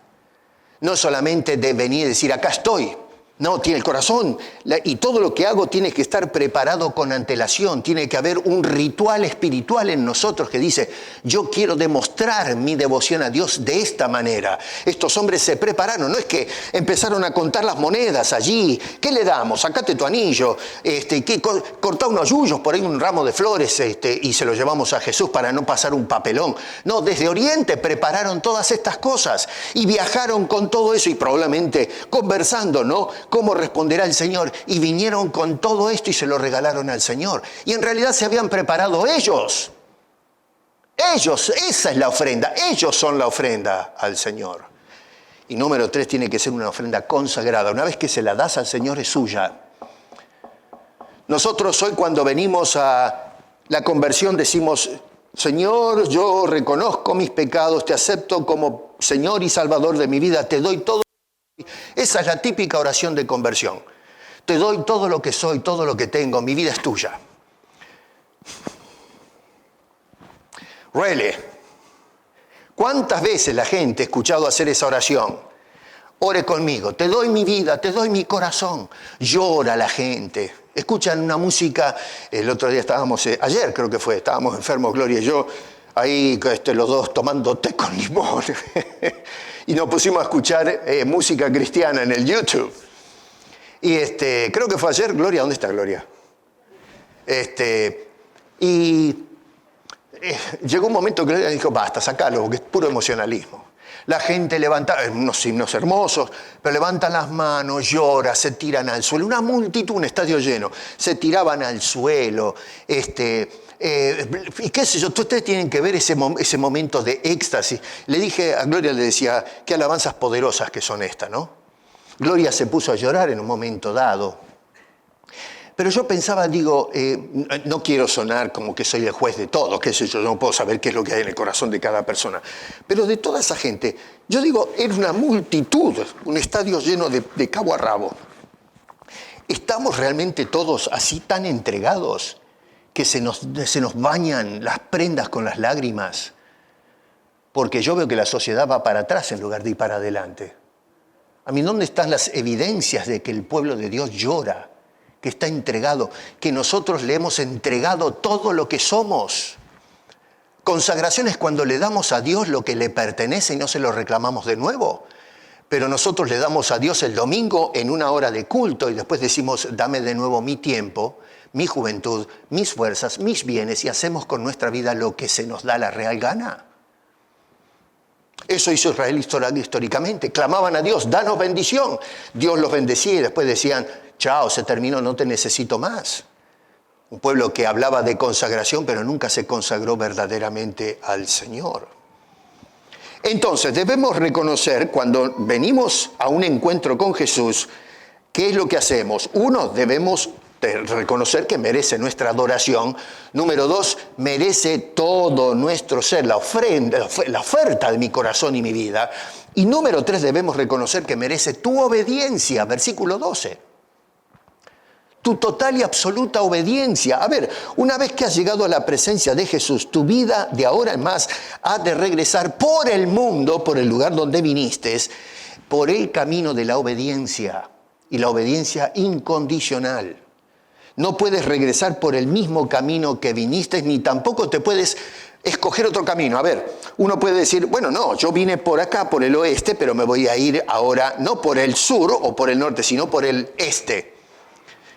No solamente de venir y decir, acá estoy. No, tiene el corazón y todo lo que hago tiene que estar preparado con antelación. Tiene que haber un ritual espiritual en nosotros que dice, yo quiero demostrar mi devoción a Dios de esta manera. Estos hombres se prepararon, no es que empezaron a contar las monedas allí. ¿Qué le damos? Sacate tu anillo, cortá unos yuyos, por ahí un ramo de flores y se lo llevamos a Jesús para no pasar un papelón. No, desde Oriente prepararon todas estas cosas y viajaron con todo eso y probablemente conversando, ¿no? ¿Cómo responderá el Señor? Y vinieron con todo esto y se lo regalaron al Señor. Y en realidad se habían preparado ellos. Ellos, esa es la ofrenda. Ellos son la ofrenda al Señor. Y número 3, tiene que ser una ofrenda consagrada. Una vez que se la das al Señor es suya. Nosotros hoy cuando venimos a la conversión decimos, Señor, yo reconozco mis pecados, te acepto como Señor y Salvador de mi vida, te doy todo. Esa es la típica oración de conversión. Te doy todo lo que soy, todo lo que tengo, mi vida es tuya. Really. ¿Cuántas veces la gente ha escuchado hacer esa oración? Ore conmigo, te doy mi vida, te doy mi corazón. Llora la gente. Escuchan una música, el otro día ayer creo que fue, estábamos enfermos, Gloria y yo, ahí los dos tomando té con limón. Y nos pusimos a escuchar música cristiana en el YouTube. Y creo que fue ayer. Gloria, ¿dónde está Gloria? Llegó un momento que Gloria dijo, basta, sacalo, porque es puro emocionalismo. La gente levanta, unos himnos hermosos, pero levantan las manos, llora, se tiran al suelo. Una multitud, un estadio lleno, se tiraban al suelo, y qué sé yo, ustedes tienen que ver ese momento de éxtasis. Le dije a Gloria, le decía, qué alabanzas poderosas que son estas, ¿no? Gloria se puso a llorar en un momento dado. Pero yo pensaba, digo, no quiero sonar como que soy el juez de todo, qué sé yo, no puedo saber qué es lo que hay en el corazón de cada persona. Pero de toda esa gente, yo digo, era una multitud, un estadio lleno de cabo a rabo. ¿Estamos realmente todos así tan entregados que se nos bañan las prendas con las lágrimas? porque yo veo que la sociedad va para atrás en lugar de ir para adelante. A mí, ¿dónde están las evidencias de que el pueblo de Dios llora, que está entregado, que nosotros le hemos entregado todo lo que somos? Consagración es cuando le damos a Dios lo que le pertenece y no se lo reclamamos de nuevo. Pero nosotros le damos a Dios el domingo en una hora de culto y después decimos, dame de nuevo mi tiempo, mi juventud, mis fuerzas, mis bienes, y hacemos con nuestra vida lo que se nos da la real gana. Eso hizo Israel históricamente. Clamaban a Dios, danos bendición. Dios los bendecía y después decían, chao, se terminó, no te necesito más. Un pueblo que hablaba de consagración, pero nunca se consagró verdaderamente al Señor. Entonces, debemos reconocer, cuando venimos a un encuentro con Jesús, ¿qué es lo que hacemos? Uno, debemos reconocer que merece nuestra adoración. Número dos, merece todo nuestro ser, la oferta de mi corazón y mi vida. Y número tres, debemos reconocer que merece tu obediencia, versículo 12. Tu total y absoluta obediencia. A ver, una vez que has llegado a la presencia de Jesús, tu vida de ahora en más ha de regresar por el mundo, por el lugar donde viniste, por el camino de la obediencia, y la obediencia incondicional. No puedes regresar por el mismo camino que viniste, ni tampoco te puedes escoger otro camino. A ver, uno puede decir, bueno, no, yo vine por acá, por el oeste, pero me voy a ir ahora no por el sur o por el norte, sino por el este.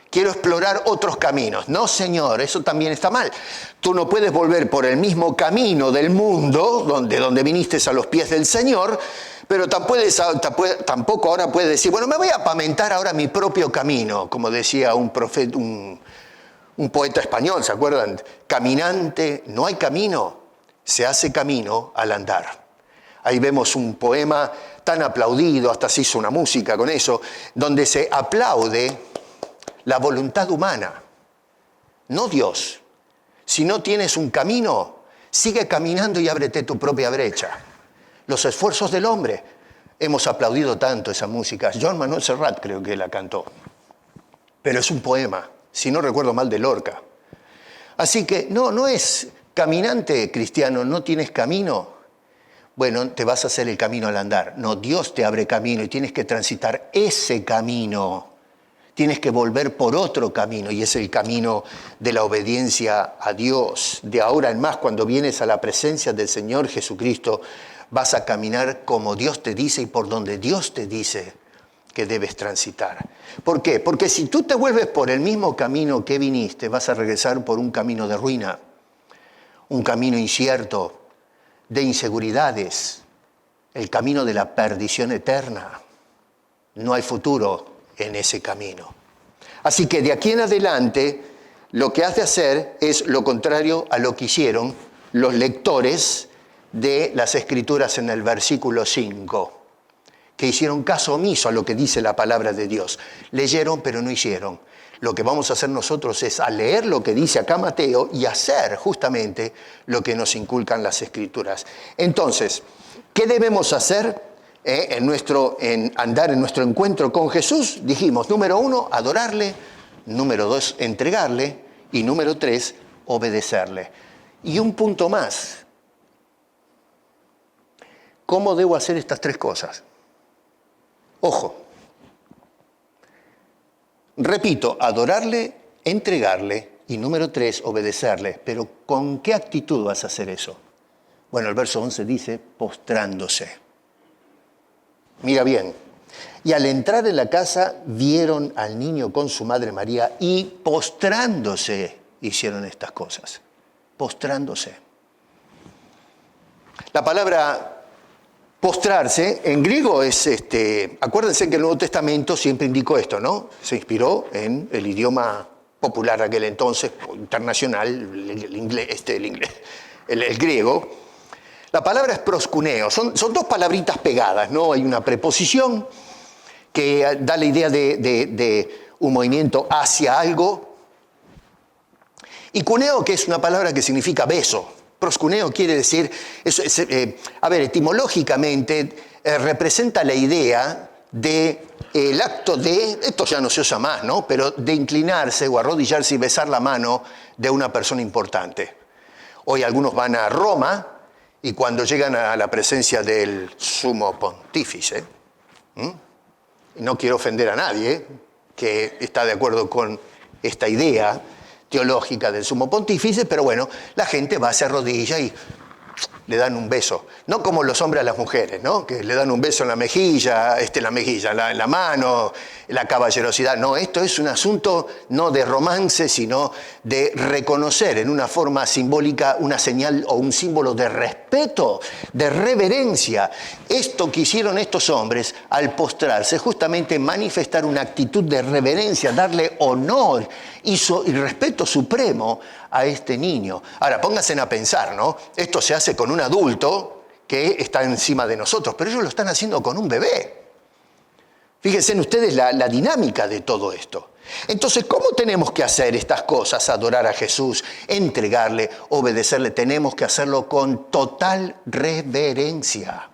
Quiero explorar otros caminos. No, Señor, eso también está mal. Tú no puedes volver por el mismo camino del mundo, donde viniste a los pies del Señor, pero tampoco ahora puedes decir, bueno, me voy a pavimentar ahora mi propio camino, como decía un poeta español, ¿se acuerdan? Caminante, no hay camino, se hace camino al andar. Ahí vemos un poema tan aplaudido, hasta se hizo una música con eso, donde se aplaude la voluntad humana, no Dios. Si no tienes un camino, sigue caminando y ábrete tu propia brecha. Los esfuerzos del hombre. Hemos aplaudido tanto esa música. Joan Manuel Serrat creo que la cantó. Pero es un poema, si no recuerdo mal, de Lorca. Así que no es caminante cristiano, no tienes camino. Bueno, te vas a hacer el camino al andar. No, Dios te abre camino y tienes que transitar ese camino. Tienes que volver por otro camino, y es el camino de la obediencia a Dios. De ahora en más, cuando vienes a la presencia del Señor Jesucristo, vas a caminar como Dios te dice y por donde Dios te dice que debes transitar. ¿Por qué? Porque si tú te vuelves por el mismo camino que viniste, vas a regresar por un camino de ruina, un camino incierto, de inseguridades, el camino de la perdición eterna. No hay futuro en ese camino. Así que de aquí en adelante, lo que has de hacer es lo contrario a lo que hicieron los lectores de las Escrituras en el versículo 5, que hicieron caso omiso a lo que dice la palabra de Dios. Leyeron, pero no hicieron. Lo que vamos a hacer nosotros es a leer lo que dice acá Mateo y hacer justamente lo que nos inculcan las Escrituras. Entonces, ¿qué debemos hacer? En andar en nuestro encuentro con Jesús? Dijimos, número 1, adorarle, número 2, entregarle, y número 3, obedecerle. Y un punto más. ¿Cómo debo hacer estas tres cosas? Ojo. Repito, adorarle, entregarle, y número 3, obedecerle. Pero ¿con qué actitud vas a hacer eso? Bueno, el verso 11 dice, postrándose. Mira bien, y al entrar en la casa vieron al niño con su madre María y postrándose hicieron estas cosas. Postrándose. La palabra postrarse en griego es, acuérdense que el Nuevo Testamento siempre indicó esto, ¿no? Se inspiró en el idioma popular aquel entonces, internacional, el griego. La palabra es proskuneo, son dos palabritas pegadas, ¿no? Hay una preposición que da la idea de un movimiento hacia algo. Y cuneo, que es una palabra que significa beso. Proskuneo quiere decir, etimológicamente representa la idea de el acto de, esto ya no se usa más, ¿no? Pero de inclinarse o arrodillarse y besar la mano de una persona importante. Hoy algunos van a Roma Y cuando llegan a la presencia del sumo pontífice, no quiero ofender a nadie que está de acuerdo con esta idea teológica del sumo pontífice, pero bueno, la gente va, se arrodilla y le dan un beso. No como los hombres a las mujeres, ¿no? Que le dan un beso en la mejilla, en la mano, la caballerosidad. No, esto es un asunto no de romance, sino de reconocer en una forma simbólica una señal o un símbolo de respeto, de reverencia. Esto que hicieron estos hombres al postrarse, justamente manifestar una actitud de reverencia, darle honor y respeto supremo a este niño. Ahora, pónganse a pensar, ¿no? Esto se hace con un adulto que está encima de nosotros, pero ellos lo están haciendo con un bebé. Fíjense en ustedes la dinámica de todo esto. Entonces, ¿cómo tenemos que hacer estas cosas? Adorar a Jesús, entregarle, obedecerle. Tenemos que hacerlo con total reverencia.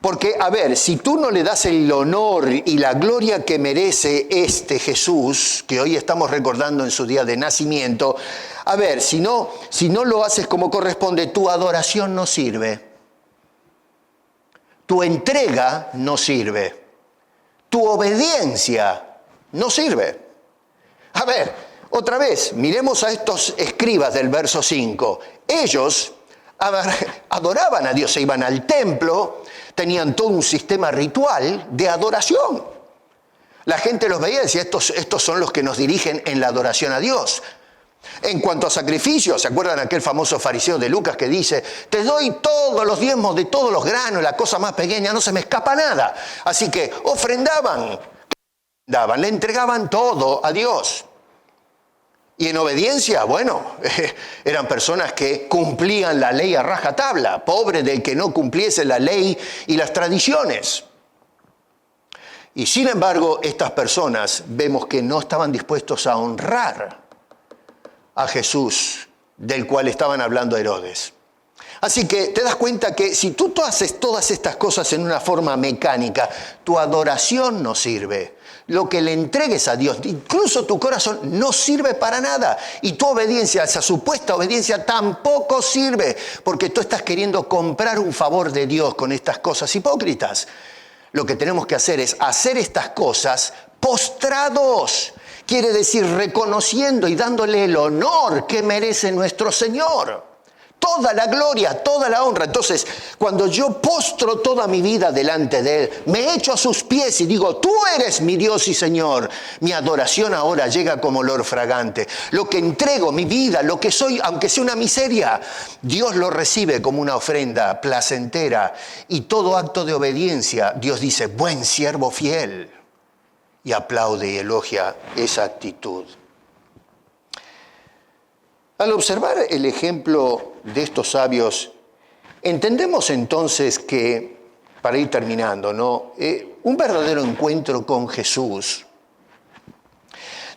Porque, a ver, si tú no le das el honor y la gloria que merece este Jesús, que hoy estamos recordando en su día de nacimiento, a ver, si no lo haces como corresponde, tu adoración no sirve. Tu entrega no sirve. Tu obediencia no sirve. A ver, otra vez, miremos a estos escribas del verso 5. Ellos adoraban a Dios, se iban al templo, tenían todo un sistema ritual de adoración. La gente los veía y decía, estos son los que nos dirigen en la adoración a Dios. En cuanto a sacrificios, ¿se acuerdan aquel famoso fariseo de Lucas que dice, te doy todos los diezmos de todos los granos, la cosa más pequeña, no se me escapa nada? Así que ofrendaban, le entregaban todo a Dios. Y en obediencia, bueno, eran personas que cumplían la ley a rajatabla, pobre del que no cumpliese la ley y las tradiciones. Y sin embargo, estas personas vemos que no estaban dispuestos a honrar a Jesús, del cual estaban hablando Herodes. Así que te das cuenta que si tú haces todas estas cosas en una forma mecánica, tu adoración no sirve. Lo que le entregues a Dios, incluso tu corazón, no sirve para nada. Y tu obediencia, esa supuesta obediencia, tampoco sirve, porque tú estás queriendo comprar un favor de Dios con estas cosas hipócritas. Lo que tenemos que hacer es hacer estas cosas postrados. Quiere decir reconociendo y dándole el honor que merece nuestro Señor. Toda la gloria, toda la honra. Entonces, cuando yo postro toda mi vida delante de Él, me echo a sus pies y digo, tú eres mi Dios y Señor, mi adoración ahora llega como olor fragante. Lo que entrego, mi vida, lo que soy, aunque sea una miseria, Dios lo recibe como una ofrenda placentera. Y todo acto de obediencia, Dios dice, buen siervo fiel. Y aplaude y elogia esa actitud. Al observar el ejemplo de estos sabios, entendemos entonces que, para ir terminando, ¿no? Un verdadero encuentro con Jesús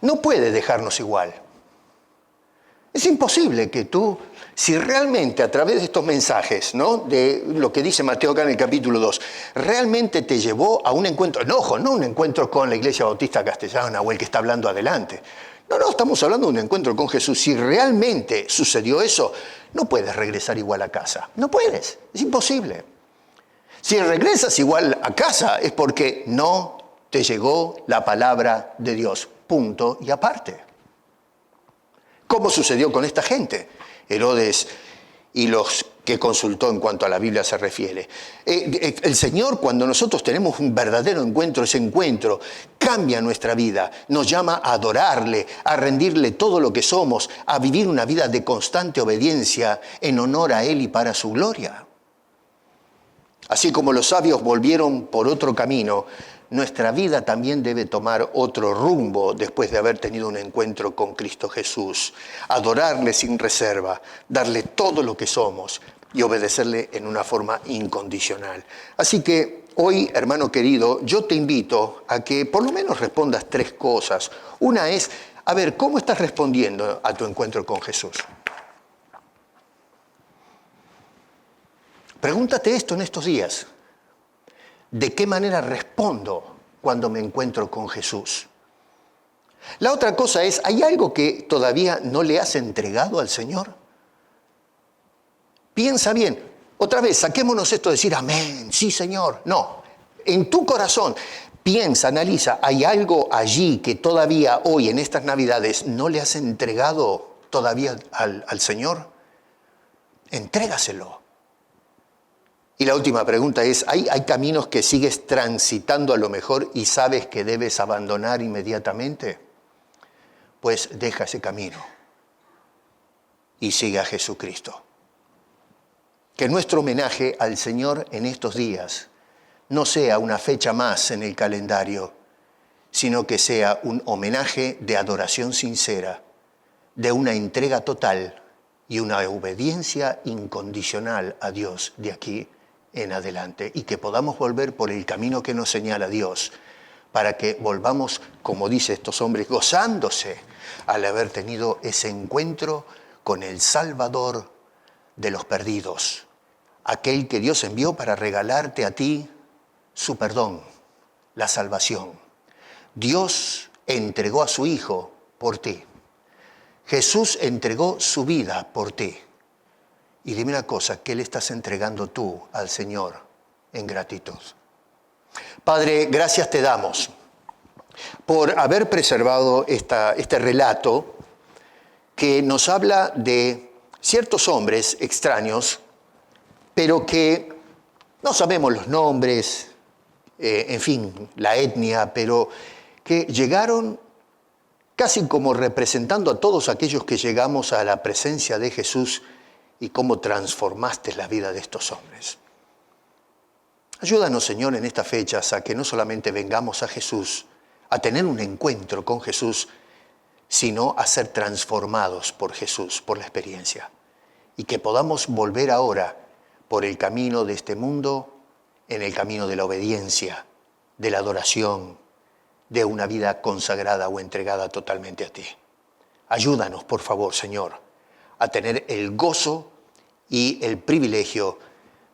no puede dejarnos igual. Es imposible que tú, si realmente a través de estos mensajes, ¿no? De lo que dice Mateo acá en el capítulo 2, realmente te llevó a un encuentro, no un encuentro con la Iglesia Bautista Castellana o el que está hablando adelante. No, estamos hablando de un encuentro con Jesús. Si realmente sucedió eso, no puedes regresar igual a casa. No puedes, es imposible. Si regresas igual a casa es porque no te llegó la palabra de Dios. Punto y aparte. ¿Cómo sucedió con esta gente? Herodes y los que consultó en cuanto a la Biblia se refiere. El Señor, cuando nosotros tenemos un verdadero encuentro, ese encuentro cambia nuestra vida, nos llama a adorarle, a rendirle todo lo que somos, a vivir una vida de constante obediencia en honor a Él y para su gloria. Así como los sabios volvieron por otro camino, nuestra vida también debe tomar otro rumbo después de haber tenido un encuentro con Cristo Jesús. Adorarle sin reserva, darle todo lo que somos y obedecerle en una forma incondicional. Así que hoy, hermano querido, yo te invito a que por lo menos respondas 3 cosas. Una es, a ver, ¿cómo estás respondiendo a tu encuentro con Jesús? Pregúntate esto en estos días. ¿De qué manera respondo cuando me encuentro con Jesús? La otra cosa es, ¿hay algo que todavía no le has entregado al Señor? Piensa bien. Otra vez, saquémonos esto de decir amén, sí Señor. No, en tu corazón, piensa, analiza, ¿hay algo allí que todavía hoy en estas Navidades no le has entregado todavía al Señor? Entrégaselo. Y la última pregunta es, ¿hay caminos que sigues transitando a lo mejor y sabes que debes abandonar inmediatamente? Pues deja ese camino y sigue a Jesucristo. Que nuestro homenaje al Señor en estos días no sea una fecha más en el calendario, sino que sea un homenaje de adoración sincera, de una entrega total y una obediencia incondicional a Dios de aquí en adelante, y que podamos volver por el camino que nos señala Dios, para que volvamos, como dicen estos hombres, gozándose al haber tenido ese encuentro con el Salvador de los perdidos, aquel que Dios envió para regalarte a ti su perdón, la salvación. Dios entregó a su Hijo por ti. Jesús entregó su vida por ti. Y dime una cosa, ¿qué le estás entregando tú al Señor en gratitud? Padre, gracias te damos por haber preservado este relato que nos habla de ciertos hombres extraños, pero que no sabemos los nombres, en fin, la etnia, pero que llegaron casi como representando a todos aquellos que llegamos a la presencia de Jesús y cómo transformaste la vida de estos hombres. Ayúdanos, Señor, en estas fechas a que no solamente vengamos a Jesús, a tener un encuentro con Jesús, sino a ser transformados por Jesús, por la experiencia. Y que podamos volver ahora por el camino de este mundo, en el camino de la obediencia, de la adoración, de una vida consagrada o entregada totalmente a ti. Ayúdanos, por favor, Señor, a tener el gozo y el privilegio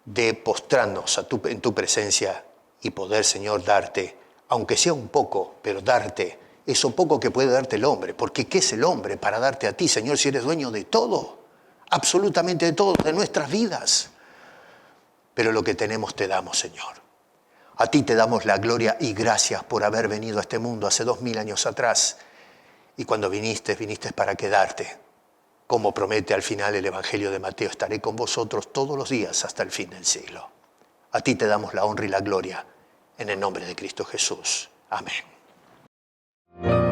de postrarnos en tu presencia y poder, Señor, darte, aunque sea un poco, pero darte eso poco que puede darte el hombre. Porque ¿qué es el hombre para darte a ti, Señor, si eres dueño de todo? Absolutamente de todo, de nuestras vidas. Pero lo que tenemos te damos, Señor. A ti te damos la gloria y gracias por haber venido a este mundo hace 2000 años atrás. Y cuando viniste para quedarte. Como promete al final el Evangelio de Mateo, estaré con vosotros todos los días hasta el fin del siglo. A ti te damos la honra y la gloria en el nombre de Cristo Jesús. Amén.